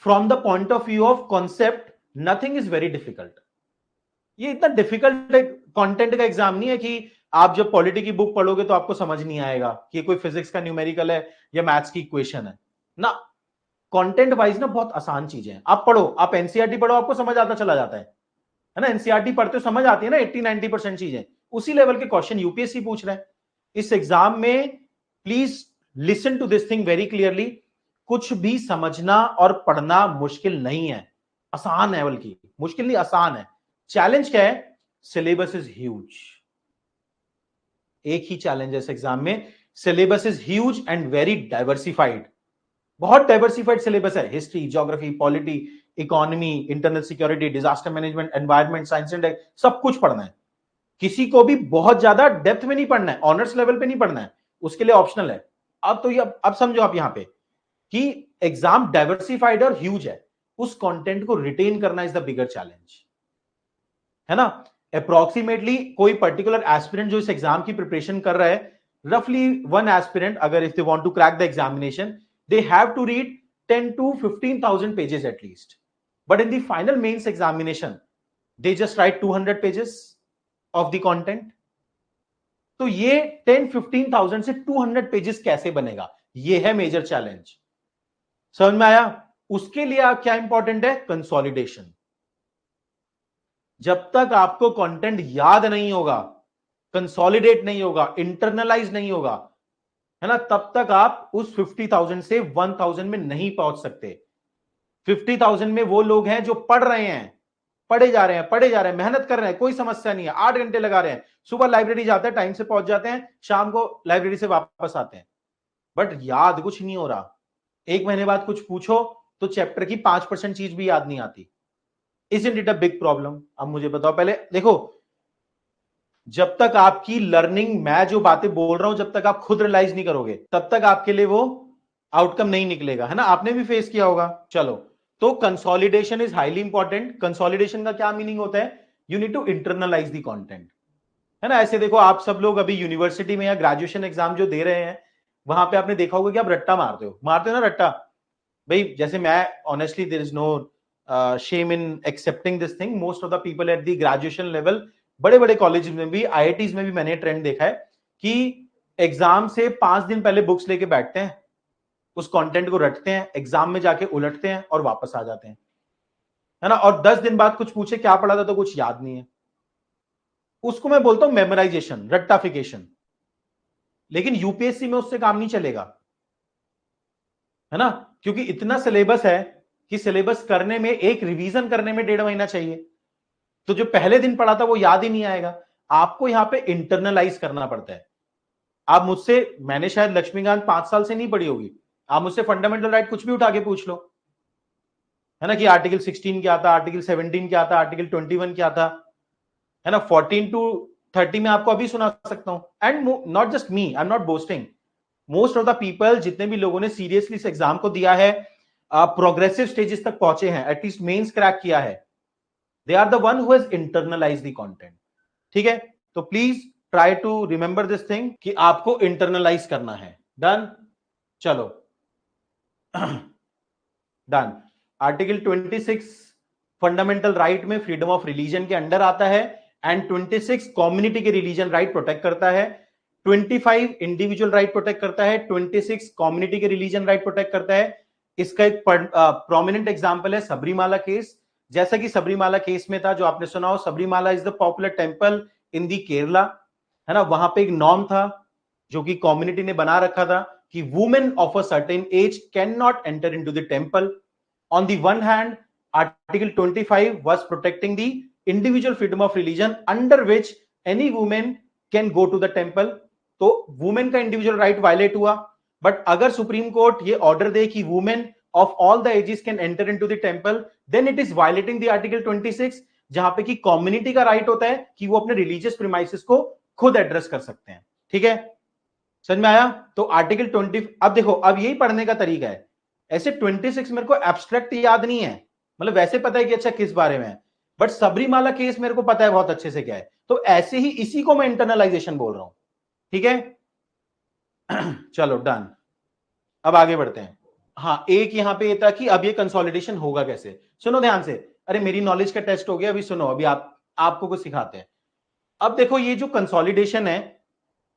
from the point of view of concept, nothing is very difficult. ये इतना डिफिकल्ट कंटेंट का एग्जाम नहीं है कि आप जब पॉलिटी की बुक पढ़ोगे तो आपको समझ नहीं आएगा कि कोई फिजिक्स का न्यूमेरिकल है या मैथ्स की इक्वेशन है ना। कंटेंट वाइज ना बहुत आसान चीजें हैं। आप पढ़ो, आप एनसीईआरटी पढ़ो, आपको समझ आता चला जाता है ना? एनसीईआरटी पढ़ते हो समझ आती है ना 80-90% चीजें। उसी लेवल के क्वेश्चन यूपीएससी पूछ रहे हैं इस एग्जाम में। Please listen to this thing very clearly. कुछ भी समझना और पढ़ना मुश्किल नहीं है, आसान है, बल्कि मुश्किल नहीं, आसान है। चैलेंज क्या है? Syllabus is huge. एक ही चैलेंज है इस एग्जाम में, syllabus is huge and very diversified. बहुत डाइवर्सिफाइड सिलेबस है। History, geography, polity, economy, internal security, disaster management, environment science and सब कुछ पढ़ना है। किसी को भी बहुत ज्यादा डेप्थ में नहीं पढ़ना है, ऑनर्स लेवल पे नहीं पढ़ना है, उसके लिए ऑप्शनल है। अब तो ये अब समझो आप यहां पे कि एग्जाम डाइवर्सिफाइड और ह्यूज है, उस कंटेंट को रिटेन करना इज द बिगर चैलेंज, है ना। अप्रोक्सीमेटली कोई पर्टिकुलर एस्पिरेंट जो इस एग्जाम की प्रिपरेशन कर रहा है, रफली वन एस्पिरेंट अगर if they want to crack the examination, they have to read 10 to 15,000 pages at least, but in the final mains examination they just write 200 pages of the content. तो ये 10-15,000 से 200 pages कैसे बनेगा, ये है major challenge. समझ में आया? उसके लिए आप क्या इंपॉर्टेंट है, कंसोलिडेशन। जब तक आपको कंटेंट याद नहीं होगा, कंसोलिडेट नहीं होगा, इंटरनलाइज नहीं होगा, है ना, तब तक आप उस 50,000 से 1,000 में नहीं पहुंच सकते। 50,000 में वो लोग हैं जो पढ़ रहे हैं, पढ़े जा रहे हैं, मेहनत कर रहे हैं, कोई समस्या नहीं है, 8 घंटे लगा रहे हैं, सुबह लाइब्रेरी जाते हैं, टाइम से पहुंच जाते हैं, शाम को लाइब्रेरी से वापस आते हैं, बट याद कुछ नहीं हो रहा। 1 महीने बाद कुछ पूछो तो चैप्टर की 5% चीज भी याद नहीं आती। Isn't it a big problem? अब मुझे बताओ, पहले देखो, जब तक आपकी लर्निंग, मैं जो बातें बोल रहा हूं, जब तक आप खुद रियलाइज नहीं करोगे, तब तक आपके लिए वो आउटकम नहीं निकलेगा, है ना। आपने भी फेस किया होगा। चलो, तो consolidation is highly important. Consolidation का क्या मीनिंग होता है, you need to internalise the content, है ना। ऐसे देखो, आप सब लोग अभी यूनिवर्सिटी में या ग्रेजुएशन एग्जाम जो दे रहे हैं, वहां पे आपने देखा होगा कि आप रट्टा मारते हो ना रट्टा। भाई जैसे मैं, honestly there is no shame in accepting this thing, most of the people at the graduation level, बड़े बड़े कॉलेज में भी, आईआईटीज में भी मैंने ट्रेंड देखा है कि एग्जाम से 5 दिन पहले बुक्स लेके बैठते हैं, उस कंटेंट को रटते हैं, एग्जाम में जाके उलटते हैं और वापस आ जाते हैं, है ना। और 10 दिन बाद कुछ पूछे क्या पढ़ा था, तो कुछ याद नहीं है। उसको मैं बोलता हूं मेमोराइजेशन, रट्टाफिकेशन। लेकिन यूपीएससी में उससे काम नहीं चलेगा, है ना, क्योंकि इतना सिलेबस है कि सिलेबस करने में, एक रिवीजन करने में 1.5 महीना चाहिए। तो जो पहले दिन पढ़ा था वो याद ही नहीं आएगा। आपको यहां पे इंटरनलाइज करना पड़ता है। आप मुझसे, मैंने शायद लक्ष्मीकांत 5 साल से नहीं पढ़ी होगी, आप मुझसे फंडामेंटल राइट कुछ भी उठा के पूछ लो, है ना, कि आर्टिकल 16 क्या था, आर्टिकल 17 क्या था, आर्टिकल 21 क्या था, है ना। 14 to 30 में आपको अभी सुना सकता हूं। And not just me, I am not boasting, most of the people, जितने भी लोगों ने सीरियसली इस एग्जाम को दिया है, प्रोग्रेसिव स्टेजेस तक पहुंचे हैं, एटलीस्ट मेंस क्रैक किया है, they are the one who has internalised the content. ठीक है, तो please try to remember this thing कि आपको इंटरनलाइज करना है। डन? चलो डन। आर्टिकल 26 फंडामेंटल राइट में फ्रीडम ऑफ रिलीजन के अंडर आता है, एंड 26 कम्युनिटी के रिलीजन राइट प्रोटेक्ट करता है, 25 इंडिविजुअल राइट प्रोटेक्ट करता है, 26 कम्युनिटी के रिलीजन राइट प्रोटेक्ट करता है। इसका एक प्रोमिनेंट एग्जांपल है सबरीमाला केस। जैसा कि सबरीमाला केस में था, जो आपने सुना हो, Sabarimala is the popular temple in the Kerala, है ना। वहां पे एक नॉर्म था जो कि कम्युनिटी ने बना रखा था कि women of a certain age can not enter into the temple. On the one hand, Article 25 was protecting the individual freedom of religion, under which any woman can go to the temple. तो women का individual right violate हुआ। But अगर Supreme Court ये order दे कि women of all the ages can enter into the temple, then it is violating the article 26, जहां पे कि कम्युनिटी का राइट होता है कि वो अपने रिलीजियस प्रीमाइसेस को खुद एड्रेस कर सकते हैं। ठीक है, समझ में आया? तो आर्टिकल 20, अब देखो, अब यही पढ़ने का तरीका है। ऐसे 26 मेरे को एब्स्ट्रैक्ट याद नहीं है, मतलब वैसे पता है कि अच्छा किस बारे में है, बट सबरीमाला केस मेरे को पता है बहुत अच्छे से क्या है। तो ऐसे ही इसी को मैं इंटरनलाइजेशन बोल रहा हूं। ठीक है चलो डन, अब आगे बढ़ते हैं। हाँ, एक यहां पे ये था कि अब ये कंसोलिडेशन होगा कैसे। सुनो ध्यान से, अरे मेरी नॉलेज का टेस्ट हो गया, अभी सुनो, अभी आपको कुछ सिखाते हैं। अब देखो, ये जो कंसोलिडेशन है,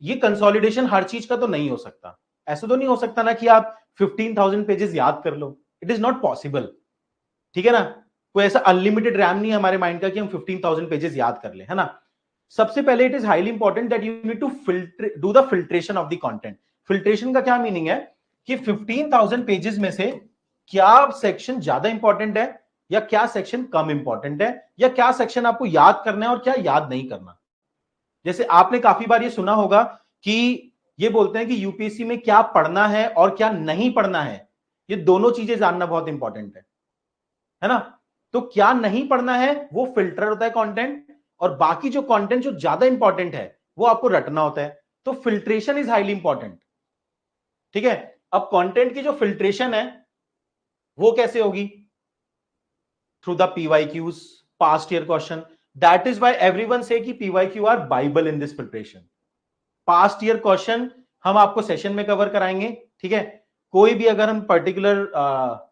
ये कंसोलिडेशन हर चीज का तो नहीं हो सकता। ऐसा तो नहीं हो सकता ना कि आप 15,000 पेजेस याद कर लो, इट इज नॉट पॉसिबल। ठीक है ना, कोई ऐसा अनलिमिटेड रैम नहीं है हमारे माइंड का कि हम 15,000 पेजेस याद कर ले, है ना। सबसे पहले it is highly important that you need to filter, do the filtration of the content. Filtration का क्या मीनिंग है कि 15,000 पेजेस में से क्या सेक्शन ज्यादा इंपॉर्टेंट है, या क्या सेक्शन कम इंपॉर्टेंट है, या क्या सेक्शन आपको याद करना है और क्या याद नहीं करना। जैसे आपने काफी बार ये सुना होगा कि ये बोलते हैं कि यूपीएससी में क्या पढ़ना है और क्या नहीं पढ़ना है, ये दोनों चीजें जानना बहुत इंपॉर्टेंट है ना। तो क्या नहीं पढ़ना है वो फिल्टर होता है कंटेंट, और बाकी जो कंटेंट जो ज्यादा इंपॉर्टेंट है वो आपको रटना होता है। तो फिल्ट्रेशन इज हाईली इंपॉर्टेंट। ठीक है, अब कंटेंट की जो फिल्ट्रेशन है वो कैसे होगी? Through the PYQs, past year question. That is why everyone say कि PYQ are Bible in this preparation. Past year question हम आपको सेशन में कवर कराएंगे. ठीक है, कोई भी अगर हम पर्टिकुलर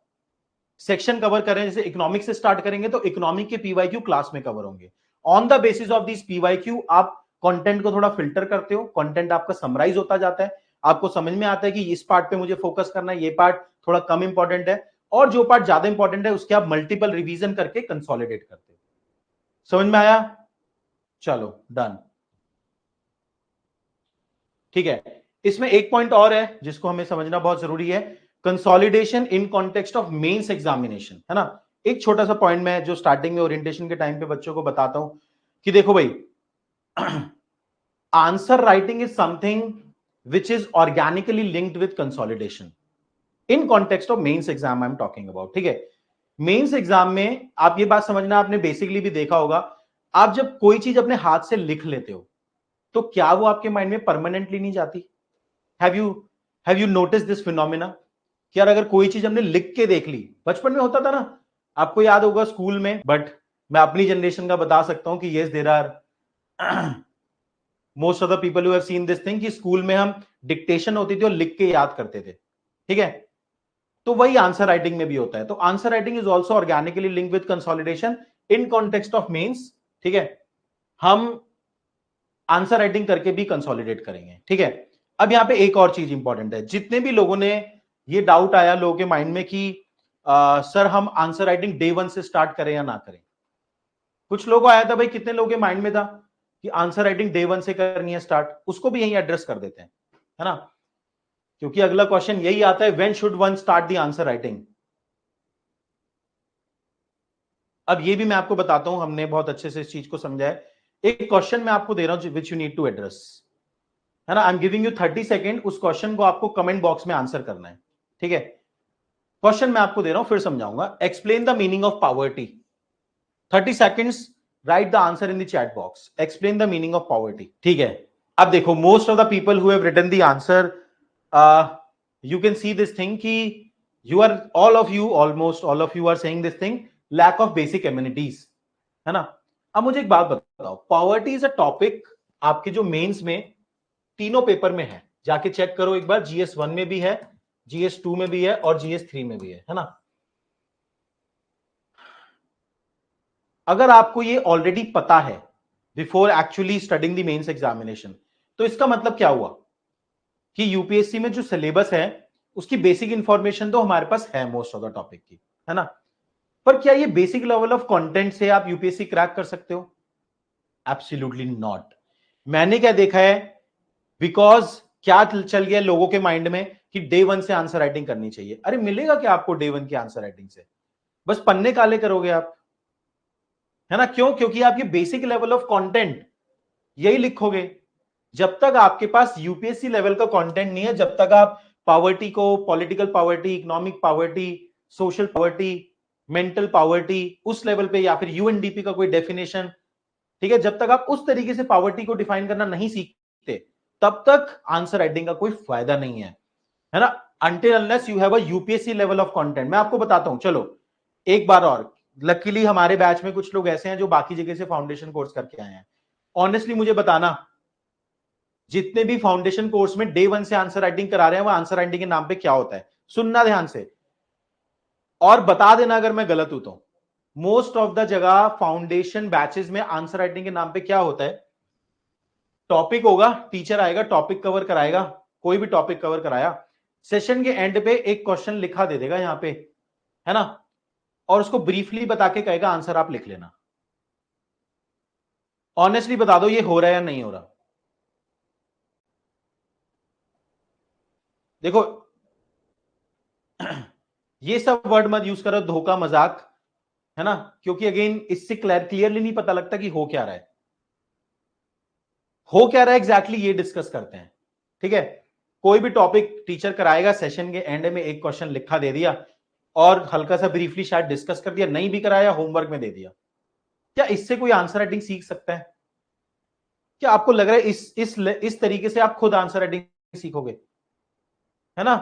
सेक्शन कवर करें, जैसे इकोनॉमिक से स्टार्ट करेंगे तो इकोनॉमिक के पीवाईक्यू क्लास में कवर होंगे. On the basis of this PYQ आप कंटेंट को थोड़ा फिल्टर करते हो, कंटेंट आपका समराइज होता जाता है, आपको समझ में आता है कि इस पार्ट पे मुझे फोकस करना है, ये पार्ट थोड़ा कम इंपॉर्टेंट है, और जो पार्ट ज्यादा इंपॉर्टेंट है उसके आप मल्टीपल रिवीजन करके कंसोलिडेट करते हो. समझ में आया? चलो डन. ठीक है, इसमें एक पॉइंट और है जिसको हमें समझना बहुत जरूरी है. Consolidation in context of mains examination, है ना. एक छोटा सा पॉइंट मैं जो स्टार्टिंग में ओरिएंटेशन के टाइम पे बच्चों को बताता हूं कि देखो भाई, answer writing is something which is organically linked with consolidation in context of mains exam I am talking about. ठीक है, मेंस एग्जाम में आप ये बात समझना, आपने बेसिकली भी देखा होगा, आप जब कोई चीज अपने हाथ से लिख लेते हो तो क्या वो आपके माइंड में परमानेंटली नहीं जाती? Have you notice this phenomena कि यार अगर कोई चीज हमने लिख के देख ली, बचपन में होता था ना, आपको याद होगा स्कूल में, बट मैं अपनी जनरेशन का बता सकता हूं कि yes there are most of the people who have seen this thing कि स्कूल में हम डिक्टेशन होती थी और लिख के याद करते थे. ठीक है, तो वही आंसर राइटिंग में भी होता है. तो answer writing is also organically link with consolidation in context of mains. ठीक है, हम आंसर राइटिंग करके भी कंसोलिडेट करेंगे. ठीक है, अब यहां पे एक और चीज इंपॉर्टेंट है. जितने भी लोगों ने ये डाउट आया लोगों के माइंड में कि सर हम आंसर राइटिंग डे 1 से स्टार्ट करें या ना करें. कुछ लोगों को आया था भाई, कितने लोगों के माइंड में था कि आंसर राइटिंग डे 1 से करनी है स्टार्ट, उसको भी यही एड्रेस कर देते हैं, है ना. क्योंकि अगला क्वेश्चन यही आता है, when should one start the answer writing. अब ये भी मैं आपको बताता हूं, हमने बहुत अच्छे से इस चीज को समझा है. एक क्वेश्चन मैं आपको दे रहा हूं which you need to address, है ना. I am giving you 30 second, उस क्वेश्चन को आपको कमेंट बॉक्स में आंसर करना है. ठीक है, क्वेश्चन मैं आपको दे रहा हूं, फिर समझाऊंगा. Explain the meaning of poverty. 30 seconds, write the answer in the chat box. Explain the meaning of poverty. ठीक है, अब देखो, most of the people who have written the answer, you can see this thing कि you are all of you, almost all of you are saying this thing, lack of basic amenities, है ना. अब मुझे एक बात बताओ, poverty is a topic आपके जो मेंस में तीनों पेपर में है, जाके चेक करो एक बार, GS1 में भी है, GS2 में भी है और GS3 में भी है ना. अगर आपको ये ऑलरेडी पता है before actually studying the mains examination, तो इसका मतलब क्या हुआ कि यूपीएससी में जो सिलेबस है उसकी बेसिक इंफॉर्मेशन तो हमारे पास है मोस्ट ऑफ द टॉपिक की, है ना. पर क्या ये बेसिक लेवल ऑफ कंटेंट से आप यूपीएससी क्रैक कर सकते हो? Absolutely not. मैंने क्या देखा है, बिकॉज क्या चल गया लोगों के माइंड में कि डे 1 से आंसर राइटिंग करनी चाहिए. अरे मिलेगा क्या आपको डे 1 की आंसर राइटिंग से? बस पन्ने काले करोगे आप, है ना. क्यों? क्योंकि आप ये बेसिक लेवल ऑफ कंटेंट यही लिखोगे. जब तक आपके पास यूपीएससी लेवल का कंटेंट नहीं है, जब तक आप पॉवर्टी को, political poverty, economic poverty, social poverty, mental poverty, उस लेवल पे, या फिर यूएनडीपी का कोई डेफिनेशन, ठीक है, जब तक आप उस तरीके से पॉवर्टी को डिफाइन करना नहीं सीखते, तब तक आंसर राइटिंग का कोई फायदा नहीं है ना. Until unless you have a UPSC level of content. मैं आपको बताता हूं, चलो एक बार और. लकीली हमारे बैच में कुछ लोग ऐसे हैं जो बाकी जगह से फाउंडेशन कोर्स करके आए हैं. ऑनेस्टली मुझे बताना, जितने भी फाउंडेशन कोर्स में डे 1 से आंसर राइटिंग करा रहे हैं, वो आंसर राइटिंग के नाम पे क्या होता है? सुनना ध्यान से और बता देना अगर मैं गलत हूं तो. मोस्ट ऑफ द जगह फाउंडेशन बैचेस में आंसर राइटिंग के नाम पे क्या होता है? टॉपिक होगा, टीचर आएगा, टॉपिक कवर कराएगा, कोई भी टॉपिक कवर कराया, सेशन के एंड पे एक क्वेश्चन लिखा दे देगा यहां पे, है ना, और उसको ब्रीफली बता के कहेगा आंसर आप लिख लेना. ऑनेस्टली बता दो, ये हो रहा है या नहीं हो रहा? देखो, ये सब वर्ड मत यूज करो, धोखा, मजाक, है ना, क्योंकि अगेन इससे क्लियरली नहीं पता लगता कि हो क्या रहा है. हो क्या रहा है एग्जैक्टली ये डिस्कस करते हैं. ठीक है, कोई भी टॉपिक टीचर कराएगा, सेशन के एंड में एक क्वेश्चन लिखा दे दिया और हल्का सा ब्रीफली शायद डिस्कस कर दिया, नहीं भी कराया, होमवर्क में दे दिया. क्या इससे कोई आंसर राइटिंग सीख सकता है? क्या आपको लग रहा है इस तरीके से आप खुद आंसर राइटिंग सीखोगे, है ना?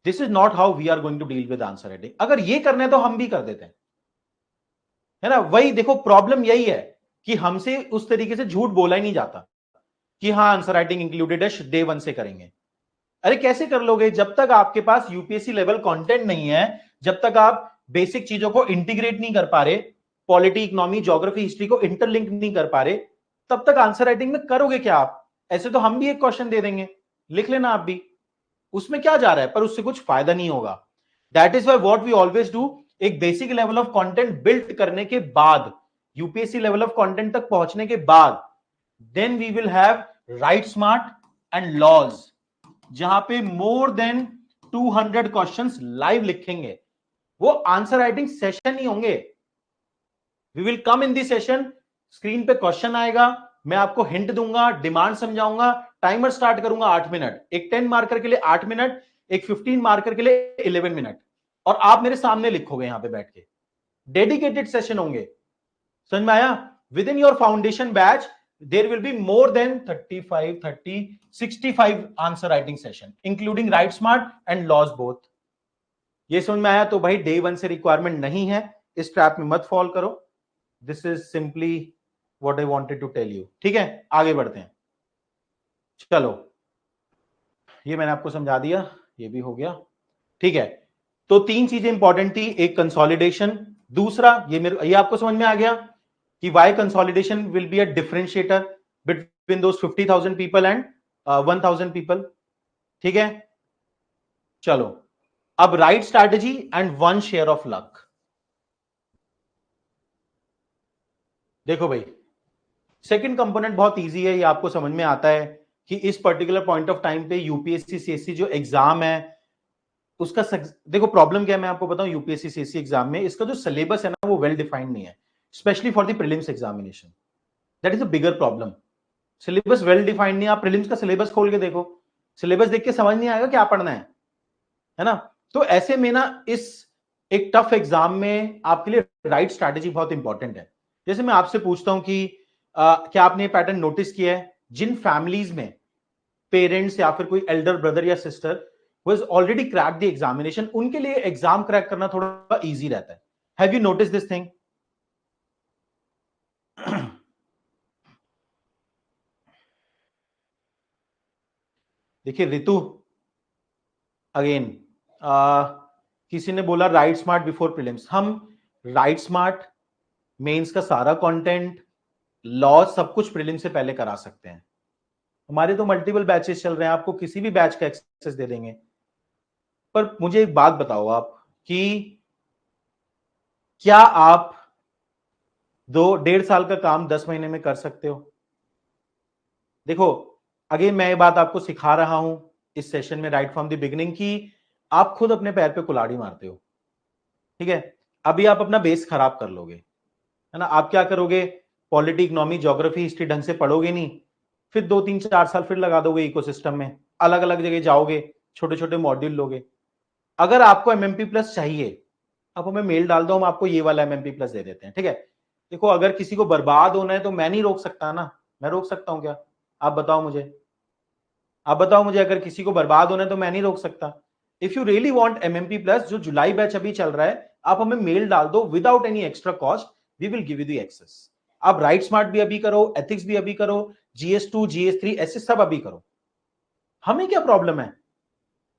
This is not how we are going to deal with answer writing. अगर ये करना है तो हम भी कर देते हैं, है ना। वही देखो, प्रॉब्लम यही है कि हमसे उस तरीके से झूठ बोला ही नहीं जाता कि हाँ आंसर राइटिंग इंक्लूडेड है, डे 1 से करेंगे। अरे कैसे कर लोगे जब तक आपके पास यूपीएससी लेवल कंटेंट नहीं है, जब तक आप बेसिक चीजों को इंटीग्रेट नहीं कर पा रहे, पॉलिटी, इकोनॉमी, ज्योग्राफी, हिस्ट्री को इंटरलिंक नहीं कर पा रहे, तब तक आंसर राइटिंग में करोगे क्या आप? ऐसे तो हम भी एक क्वेश्चन दे देंगे, लिख लेना आप भी, उसमें क्या जा रहा है, पर उससे कुछ फायदा नहीं होगा। That is why what we always do, एक basic level of content build करने के बाद, यूपीएससी लेवल ऑफ कंटेंट तक पहुंचने के बाद, then we will have write smart and laws, जहां पे मोर देन 200 क्वेश्चंस लाइव लिखेंगे। वो आंसर राइटिंग सेशन ही होंगे। We will come in this session, screen पे क्वेश्चन आएगा, मैं आपको हिंट दूंगा, डिमांड समझाऊंगा, टाइमर स्टार्ट करूंगा 8 मिनट, एक 10 मार्कर के लिए 8 मिनट, एक 15 मार्कर के लिए 11 मिनट, और आप मेरे सामने लिखोगे यहां पे बैठ के। डेडिकेटेड सेशन होंगे, समझ में आया? With in your foundation batch there will be more than 65 answer writing session including write smart and laws both। ये समझ में आया? तो भाई डे 1 से रिक्वायरमेंट नहीं है, इस ट्रैप में मत फॉल करो। This is simply what I wanted to tell you. ठीक है, आगे बढ़ते हैं। चलो, ये मैंने आपको समझा दिया, ये भी हो गया। ठीक है, तो 3 चीजें इंपॉर्टेंट थी, एक कंसोलिडेशन, दूसरा ये आपको समझ में आ गया कि why consolidation will be a differentiator between those 50,000 people and 1,000 people। ठीक है, चलो अब right strategy and 1 share of luck. देखो भाई, सेकंड कंपोनेंट बहुत इजी है, ये आपको समझ में आता है कि इस पर्टिकुलर पॉइंट ऑफ टाइम पे यूपीएससी सीएससी जो एग्जाम है उसका देखो प्रॉब्लम क्या है मैं आपको बताऊं, यूपीएससी सीएससी एग्जाम में इसका जो सिलेबस है ना वो वेल डिफाइंड नहीं है, specially for the prelims examination. That is a bigger problem. Syllabus well defined नहीं, आप प्रीलिम्स का सिलेबस खोल के देखो, सिलेबस देख के समझ नहीं आएगा क्या पढ़ना है ना। तो ऐसे में ना इस एक टफ एग्जाम में आपके लिए राइट स्ट्रैटेजी बहुत इंपॉर्टेंट है। जैसे मैं आपसे पूछता हूं कि क्या आपने पैटर्न नोटिस किया है, जिन फैमिलीज में पेरेंट्स या फिर कोई एल्डर ब्रदर या sister who has already cracked the examination, उनके लिए एग्जाम क्रैक करना थोड़ा इजी रहता है। हैव यू नोटिस दिस थिंग? देखिए रितु, अगेन किसी ने बोला राइट स्मार्ट बिफोर प्रीलिम्स, हम राइट स्मार्ट, मेंस का सारा कंटेंट, लॉ सब कुछ प्रीलिम्स से पहले करा सकते हैं। हमारे तो मल्टीपल बैचेस चल रहे हैं, आपको किसी भी बैच का एक्सेस दे देंगे। पर मुझे एक बात बताओ आप कि क्या आप 1.5 साल का काम 10 महीने में कर सकते हो? देखो अगेन मैं ये बात आपको सिखा रहा हूं इस सेशन में राइट फ्रॉम द बिगिनिंग कि आप खुद अपने पैर पे कुल्हाड़ी मारते हो। ठीक है, अभी आप अपना बेस खराब कर लोगे, है ना। आप क्या करोगे, पॉलिटी, इकोनॉमी, ज्योग्राफी, हिस्ट्री ढंग से पढ़ोगे नहीं, फिर 2 3 4 साल फिर लगा दोगे इकोसिस्टम में, अलग अलग जगह जाओगे, छोटे छोटे मॉड्यूल लोगे। अगर आपको एमएमपी प्लस चाहिए, आप हमें मेल डाल दो, हम आपको ये वाला एमएमपी प्लस दे देते हैं। ठीक है, देखो अगर किसी को बर्बाद होना है तो मैं नहीं रोक सकता ना, मैं रोक सकता हूं क्या? आप बताओ मुझे, आप बताओ मुझे, अगर किसी को बर्बाद होना है तो मैं नहीं रोक सकता। If you really want MMP plus, जो जुलाई बैच अभी चल रहा है, आप हमें मेल डाल दो without any extra cost, we will give you the access. आप राइट स्मार्ट भी अभी करो, एथिक्स भी अभी करो, GS2 GS3 ऐसे सब अभी करो, हमें क्या प्रॉब्लम है,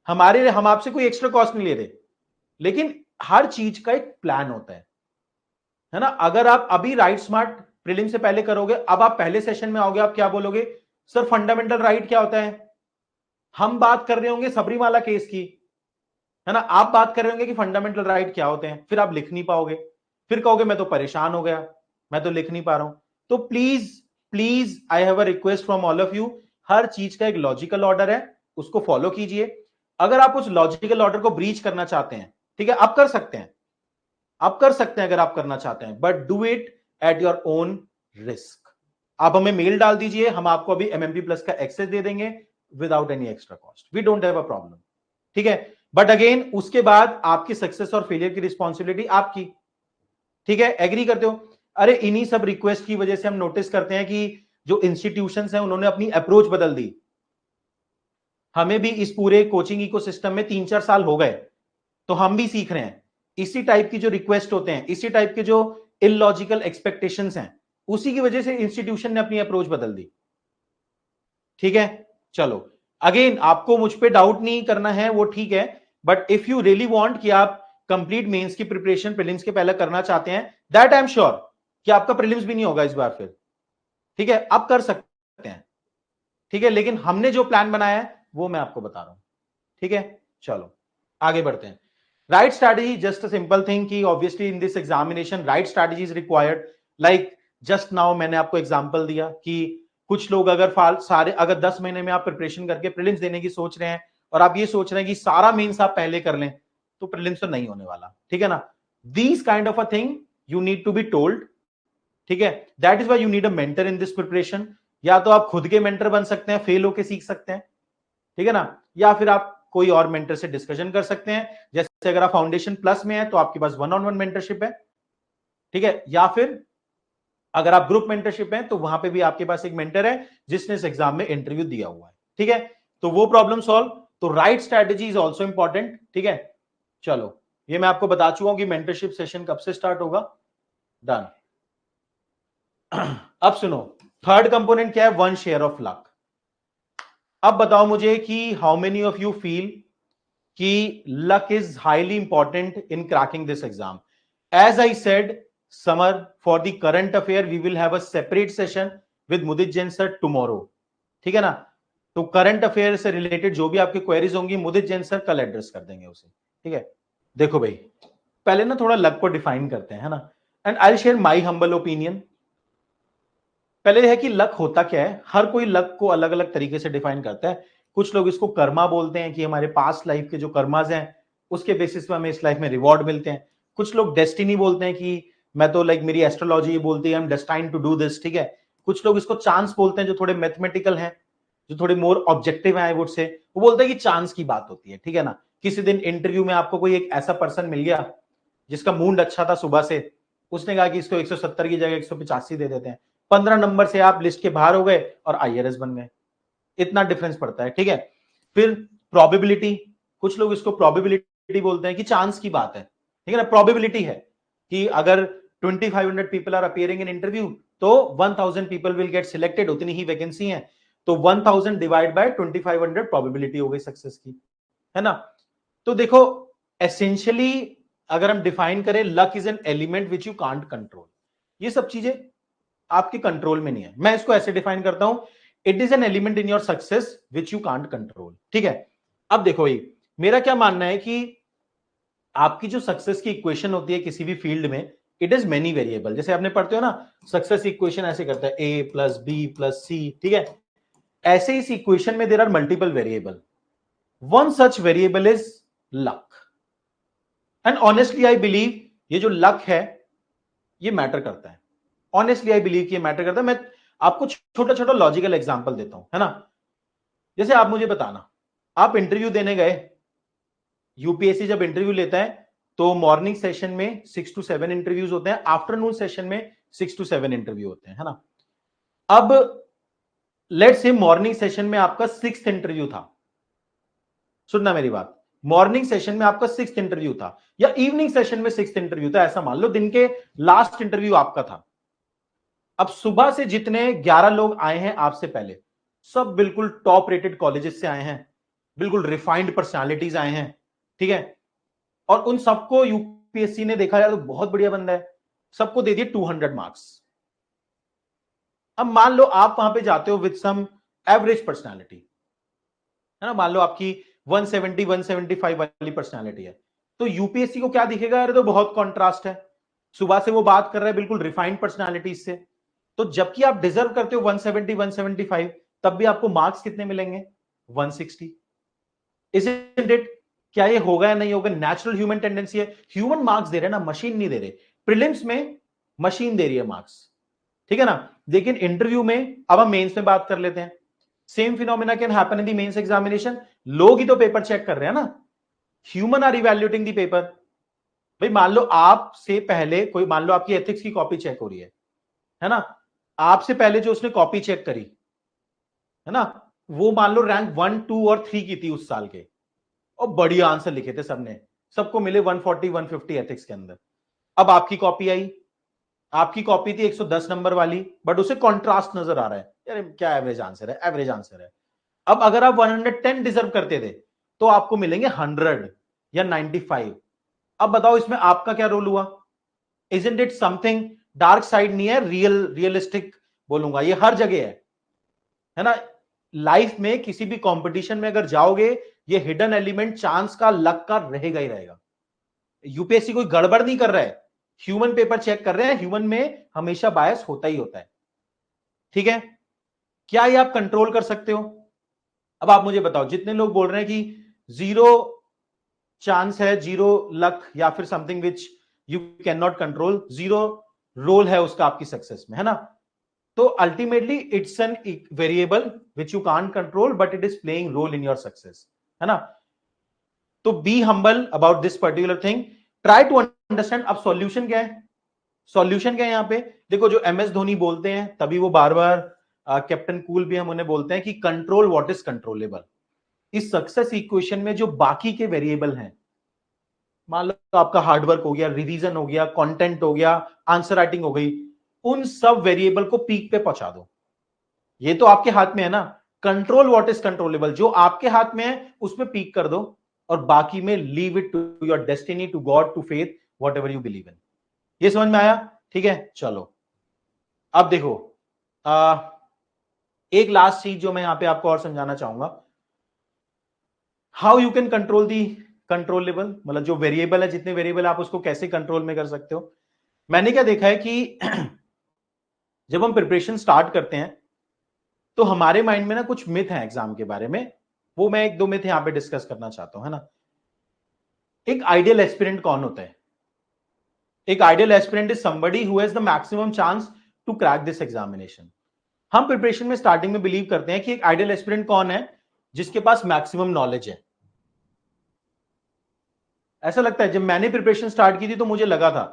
हम आपसे कोई एक्स्ट्रा कॉस्ट नहीं ले रहे, लेकिन हर चीज का एक प्लान होता है ना। अगर आप अभी राइट स्मार्ट प्रीलिम से पहले करोगे, अब आप पहले सेशन में आओगे, आप क्या बोलोगे, सर फंडामेंटल राइट क्या होता है? हम बात कर रहे होंगे सबरीमाला केस की, है ना, आप बात कर रहे होंगे कि फंडामेंटल राइट क्या होते हैं, फिर आप लिख नहीं पाओगे, फिर कहोगे मैं तो परेशान हो गया, मैं तो लिख नहीं पा रहा हूं। तो please please I have a request from all of you, हर चीज का एक लॉजिकल ऑर्डर है, उसको फॉलो कीजिए। अगर आप उस लॉजिकल ऑर्डर को ब्रीच करना चाहते हैं, ठीक है, आप कर सकते हैं, आप कर सकते हैं अगर आप करना चाहते हैं, but do it at your own risk. आप हमें मेल डाल दीजिए, हम आपको अभी एमएमपी प्लस का एक्सेस दे देंगे without any extra cost, we don't have a problem. ठीक है, बट अगेन उसके बाद आपकी सक्सेस और फेलियर की रिस्पॉन्सिबिलिटी आपकी। ठीक है, एग्री करते हो? अरे इन्हीं सब रिक्वेस्ट की वजह से हम नोटिस करते हैं कि जो इंस्टीट्यूशंस हैं उन्होंने अपनी अप्रोच बदल दी। हमें भी इस पूरे कोचिंग इकोसिस्टम में 3-4 साल हो गए, तो हम भी सीख रहे हैं। इसी टाइप की जो रिक्वेस्ट होते हैं, इसी टाइप के जो इलॉजिकल एक्सपेक्टेशंस हैं, उसी की वजह से इंस्टीट्यूशन ने अपनी अप्रोच बदल दी। ठीक है, चलो अगेन आपको मुझ पे डाउट नहीं करना है, वो ठीक है, but if you really want कि आप कंप्लीट मेंस की प्रिपरेशन प्रीलिम्स के पहले करना चाहते हैं, दैट आई एम श्योर कि आपका प्रीलिम्स भी नहीं होगा इस बार फिर। ठीक है, आप कर सकते हैं। ठीक है, लेकिन हमने जो प्लान बनाया है वो मैं आपको बता रहा हूं। ठीक है, चलो आगे बढ़ते हैं। Right strategy, just a simple thing कि obviously in this examination right strategy is required. Like just now मैंने आपको एग्जांपल दिया कि कुछ लोग अगर 10 महीने में आप प्रिपरेशन करके प्रीलिम्स देने की सोच रहे हैं और आप ये सोच रहे हैं कि सारा मेंस आप पहले कर लें, तो प्रीलिम्स तो नहीं होने वाला। ठीक है ना, these kind of a thing you need to be told. ठीक है, that is why you need a mentor in this preparation. या तो आप खुद के मेंटर बन सकते हैं, फेल होके सीख सकते हैं, ठीक है ना, या फिर आप कोई और मेंटर से डिस्कशन कर सकते हैं। जैसे अगर आप फाउंडेशन प्लस में है तो आपके पास 1-on-1 मेंटरशिप है। ठीक है, या फिर अगर आप ग्रुप मेंटरशिप है तो वहां पे भी आपके पास एक मेंटर है जिसने इस एग्जाम में इंटरव्यू दिया हुआ है। ठीक है, तो वो प्रॉब्लम सॉल्व, तो right strategy is also important. ठीक है, चलो ये मैं आपको बता चुका हूं कि मेंटरशिप सेशन कब से स्टार्ट होगा। डन। अब सुनो, थर्ड कंपोनेंट क्या है, 1 शेयर ऑफ लक। अब बताओ मुझे कि how many of you feel कि luck is highly important in cracking this exam. As I said, summer for the current affair we will have a separate session with Mudit Jain sir tomorrow. ठीक है ना, तो current affair से related जो भी आपकी queries होंगी मुदित जैन सर कल एड्रेस कर देंगे उसे। ठीक है, देखो भाई, पहले ना थोड़ा लक को डिफाइन करते हैं, है ना, and I share my humble opinion. पहले है कि लक होता क्या है। हर कोई लक को अलग अलग तरीके से डिफाइन करता है। कुछ लोग इसको कर्मा बोलते हैं कि हमारे पास्ट लाइफ के जो कर्माज हैं उसके बेसिस पे हमें इस लाइफ में रिवॉर्ड मिलते हैं। कुछ लोग डेस्टिनी बोलते हैं कि मैं तो लाइक मेरी एस्ट्रोलॉजी बोलती है I am destined to do this. ठीक है, कुछ लोग इसको चांस बोलते हैं जो थोड़े मैथमेटिकल हैं, जो थोड़े मोर ऑब्जेक्टिव हैं, आई वुड से वो बोलते हैं कि चांस की बात होती है। ठीक है ना, किसी दिन इंटरव्यू में आपको कोई एक ऐसा पर्सन मिल गया जिसका मूड अच्छा था सुबह से, उसने कहा कि इसको 170 की जगह 185 दे देते हैं, 15 नंबर से आप लिस्ट के बाहर हो गए और आईआरएस बन गए। इतना डिफरेंस पड़ता है। ठीक है, फिर प्रोबेबिलिटी, कुछ लोग इसको प्रोबेबिलिटी बोलते हैं कि चांस की बात है। ठीक है ना, प्रोबेबिलिटी है कि अगर 2500 people are appearing in interview तो 1000 पीपल विल गेट सिलेक्टेड, उतनी ही वैकेंसी है, तो 1000 डिवाइड बाय 2500 प्रोबेबिलिटी हो गई सक्सेस की, है ना। तो देखो एसेंशियली अगर हम डिफाइन करें, luck is an element which you can't control. ये सब चीजें आपके कंट्रोल में नहीं है। मैं इसको ऐसे डिफाइन करता हूं, it is an element in your success which you can't control. ठीक है, अब देखो ये मेरा क्या मानना है कि आपकी जो सक्सेस की इक्वेशन होती है किसी भी फील्ड में, इट इज मेनी वेरिएबल। जैसे आपने पढ़ते हो ना, सक्सेस इक्वेशन ऐसे करता है A plus B plus C. ठीक है, ऐसे इस इक्वेशन में there are multiple variable, one such variable is luck. And honestly I believe ये जो लक है ये मैटर करता है। ऑनेस्टली आई बिलीव कि ये मैटर करता है। मैं आपको छोटा छोटा लॉजिकल एग्जांपल देता हूं, है ना। जैसे आप मुझे बताना, आप इंटरव्यू देने गए, यूपीएससी जब इंटरव्यू लेता है तो मॉर्निंग सेशन में 6 to 7 इंटरव्यूज होते हैं, आफ्टरनून सेशन में 6 to 7 इंटरव्यू होते हैं, है ना। अब लेट्स से मॉर्निंग सेशन में आपका 6th इंटरव्यू था, सुनना मेरी बात, मॉर्निंग सेशन में आपका 6th इंटरव्यू था या इवनिंग सेशन में 6th इंटरव्यू था, ऐसा मान लो दिन के लास्ट इंटरव्यू आपका था। अब सुबह से जितने 11 लोग आए हैं आपसे पहले, सब बिल्कुल टॉप रेटेड कॉलेजेस से आए हैं, बिल्कुल रिफाइंड पर्सनालिटीज आए हैं। ठीक है, और उन सबको यूपीएससी ने देखा यार तो बहुत बढ़िया बंदा है, सबको दे दिए 200 मार्क्स। अब मान लो आप वहां पे जाते हो विद सम एवरेज पर्सनालिटी, है ना, मान लो आपकी 170 175 वाली पर्सनालिटी है, तो यूपीएससी को क्या दिखेगा, यार तो बहुत कॉन्ट्रास्ट है, सुबह से वो बात कर रहा है बिल्कुल रिफाइंड पर्सनालिटीज से, तो जबकि आप डिजर्व करते हो 170 175, तब भी आपको मार्क्स कितने मिलेंगे, 160। Isn't it? क्या ये होगा या नहीं होगा, नेचुरल ह्यूमन टेंडेंसी है। ह्यूमन मार्क्स दे रहे हैं ना, मशीन नहीं दे रहे। प्रीलिम्स में मशीन दे रही है मार्क्स, ठीक है ना, लेकिन इंटरव्यू में, अब हम मेंस में बात कर लेते हैं, same phenomena can happen in the mains examination. लोग ही तो पेपर चेक कर रहे हैं ना, human are evaluating the paper. भाई मान लो आपसे पहले कोई, मान लो आपकी एथिक्स की कॉपी चेक हो रही है ना, आपसे पहले जो उसने कॉपी चेक करी, है ना, वो मान लो रैंक 1, 2 और 3 की थी उस साल के, और बढ़िया आंसर लिखे थे सबने, सबको मिले 140 150 एथिक्स के अंदर। अब आपकी कॉपी आई, आपकी कॉपी थी 110 नंबर वाली, बट उसे कॉन्ट्रास्ट नजर आ रहा है, यार क्या एवरेज आंसर है, एवरेज आंसर है। अब अगर आप 110 डिजर्व करते थे तो आपको मिलेंगे 100 या 95। अब बताओ इसमें आपका क्या रोल हुआ? Isn't it something? Dark side नहीं है, रियलिस्टिक बोलूंगा, ये हर जगह है ना। लाइफ में किसी भी कंपटीशन में अगर जाओगे, ये हिडन एलिमेंट चांस का, लक का रहेगा ही रहेगा। यूपीएससी कोई गड़बड़ नहीं कर रहा है, ह्यूमन पेपर चेक कर रहे हैं, ह्यूमन में हमेशा बायस होता ही होता है, ठीक है। क्या ये आप कंट्रोल कर सकते हो? अब आप मुझे बताओ, जितने लोग बोल रहे हैं कि जीरो चांस है, जीरो लक, या फिर something which you can not control, zero role है उसका आपकी सक्सेस में, है ना। तो ultimately it's an variable which you can't control, but it is playing role in your success, है ना। तो be humble about this particular thing, try to understand. अब सॉल्यूशन क्या है? सॉल्यूशन क्या है यहां पे? देखो, जो एमएस धोनी बोलते हैं, तभी वो बार बार कैप्टन कूल भी हम उन्हें बोलते हैं कि कंट्रोल व्हाट इज कंट्रोलेबल। इस सक्सेस इक्वेशन में जो बाकी के वेरिएबल हैं, मान लो तो आपका हार्डवर्क हो गया, रिवीजन हो गया, कंटेंट हो गया, आंसर राइटिंग हो गई, उन सब वेरिएबल को पीक पे पहुंचा दो। ये तो आपके हाथ में है ना। कंट्रोल व्हाट इज कंट्रोलेबल, जो आपके हाथ में है उसमें पीक कर दो, और बाकी में leave it to your destiny, to God, to faith, whatever you believe in. ये समझ में आया? ठीक है, चलो अब देखो, एक लास्ट चीज जो मैं यहां पे आपको और समझाना चाहूंगा, how you can control the controllable, मतलब जो वेरिएबल है, जितने वेरिएबल आप उसको कैसे कंट्रोल में कर सकते हो। मैंने क्या देखा है कि जब हम प्रिपरेशन स्टार्ट करते हैं तो हमारे माइंड में ना कुछ मिथ है एग्जाम के बारे में, वो मैं एक दो मिथ यहां पे डिस्कस करना चाहता हूं, है ना। एक आइडियल एस्पिरेंट कौन होता है? एक ideal aspirant is somebody who has the maximum chance to crack this examination. हम प्रिपरेशन में स्टार्टिंग में बिलीव करते हैं कि एक आइडियल एस्पिरेंट कौन है? जिसके पास मैक्सिमम नॉलेज है। ऐसा लगता है, जब मैंने प्रिपरेशन स्टार्ट की थी तो मुझे लगा था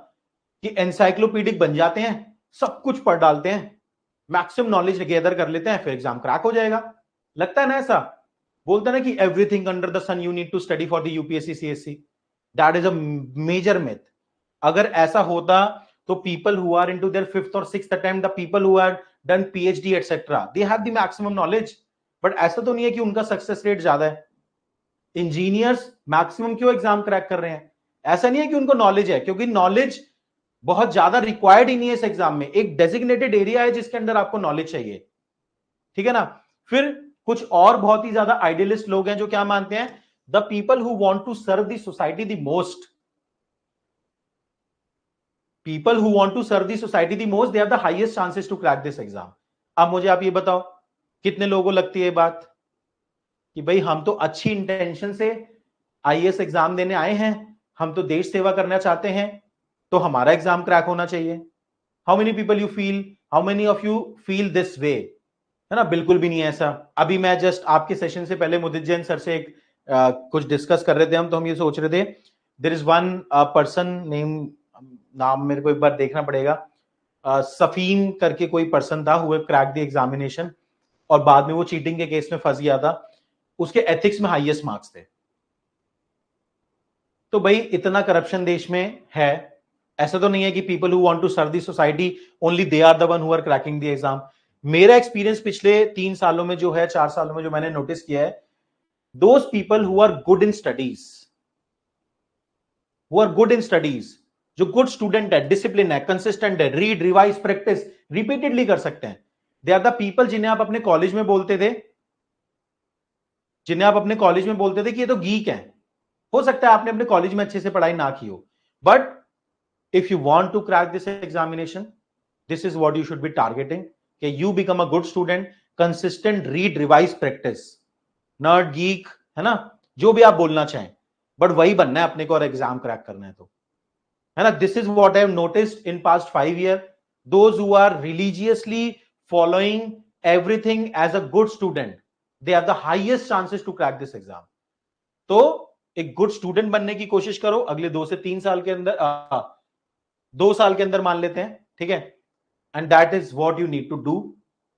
कि एनसाइक्लोपीडिक बन जाते हैं, सब कुछ पढ़ डालते हैं, मैक्सिमम नॉलेज गैदर कर लेते हैं, फिर एग्जाम क्रैक हो जाएगा। लगता है ना ऐसा? बोलते हैं ना कि everything under the sun you need to study for the UPSC CSC. That is a major myth. अगर ऐसा होता तो people who are into their fifth और sixth attempt, the people who are done PhD etcetera, they have the maximum knowledge. But ऐसा तो नहीं है कि उनका सक्सेस रेट ज्यादा है। इंजीनियर्स मैक्सिमम क्यों एग्जाम क्रैक कर रहे हैं? ऐसा नहीं है कि उनको नॉलेज है, क्योंकि नॉलेज बहुत ज्यादा रिक्वायर्ड ही नहीं है इस एग्जाम में। एक डेजिग्नेटेड एरिया है जिसके अंदर आपको नॉलेज चाहिए, ठीक है ना। फिर कुछ और बहुत ही ज्यादा आइडियलिस्ट लोग हैं जो क्या मानते हैं, the people who want to serve the society the most, people who want to serve the society the most, they have the highest chances to crack this exam. अब मुझे आप ये बताओ, कितने लोगों को लगती है ये बात कि भाई हम तो अच्छी इंटेंशन से आईएएस एग्जाम देने आए हैं, हम तो देश सेवा करना चाहते हैं, तो हमारा एग्जाम क्रैक होना चाहिए। How many people you feel, how many of you feel this way, है ना। बिल्कुल भी नहीं है ऐसा। अभी मैं जस्ट आपके सेशन से पहले मुदित जैन सर से एक कुछ डिस्कस कर रहे थे हम, तो हम ये सोच रहे थे, there is one person name, नाम मेरे को एक बार देखना पड़ेगा, सफीन करके कोई पर्सन था, हुए क्रैक द एग्जामिनेशन, और बाद में वो चीटिंग के केस में फंस गया था, उसके एथिक्स में हाईएस्ट मार्क्स थे। तो भाई इतना करप्शन देश में है, ऐसा तो नहीं है कि people who want to serve the society only they are the one who are cracking the exam. मेरा एक्सपीरियंस पिछले 3 सालों में जो है, 4 सालों में जो मैंने नोटिस किया है, those people who are good in studies, who are good in studies, जो गुड स्टूडेंट है, डिसिप्लिन है, कंसिस्टेंट है, रीड रिवाइज प्रैक्टिस रिपीटेडली कर सकते हैं, दे आर द पीपल जिन्हें आप अपने कॉलेज में बोलते थे, जिन्हें आप अपने कॉलेज में बोलते थे कि ये तो गीक है। हो सकता है आपने अपने कॉलेज में अच्छे से पढ़ाई ना की हो, but if you want to crack this examination, this is what you should be targeting, कि you become a good student, consistent read revise practice, nerd geek, है ना, जो भी आप बोलना चाहें, बट वही बनना है अपने को और एग्जाम क्रैक करना है तो, है ना। This is what I have noticed in past 5 years, those who are religiously following everything as a good student, they have the highest chances to crack this exam. तो एक गुड स्टूडेंट बनने की कोशिश करो अगले 2 से 3 साल के अंदर, 2 साल के अंदर मान लेते हैं, ठीक है, and that is what you need to do.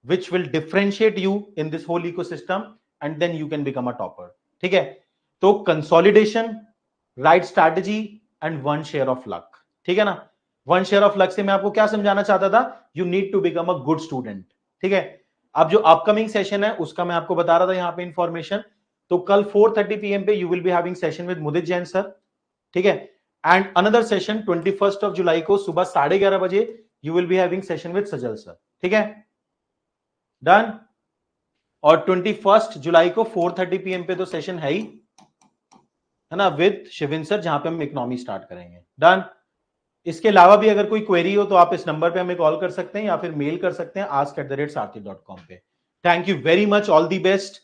which will differentiate you in this whole ecosystem, and then you can become a topper. ठीक है? तो consolidation, right strategy and one share of luck. ठीक है ना? One share of luck से मैं आपको क्या समझाना चाहता था? You need to become a good student. ठीक है? अब जो अपकमिंग सेशन है उसका मैं आपको बता रहा था यहां पे इंफॉर्मेशन. तो कल 4:30 PM पे you will be having session with Mudit Jain sir. ठीक है? एंड अनदर सेशन 21 जुलाई को सुबह 11:30 बजे you will be having session with Sajal sir. ठीक है? डन. और 21 जुलाई को 4:30 PM पे तो सेशन है ही, है ना, विद शिविन सर, जहां पे हम इकोनॉमी स्टार्ट करेंगे. डन. इसके अलावा भी अगर कोई क्वेरी हो तो आप इस नंबर पे हमें कॉल कर सकते हैं या फिर मेल कर सकते हैं ask@sarthi.com पे. Thank you very much. All the best.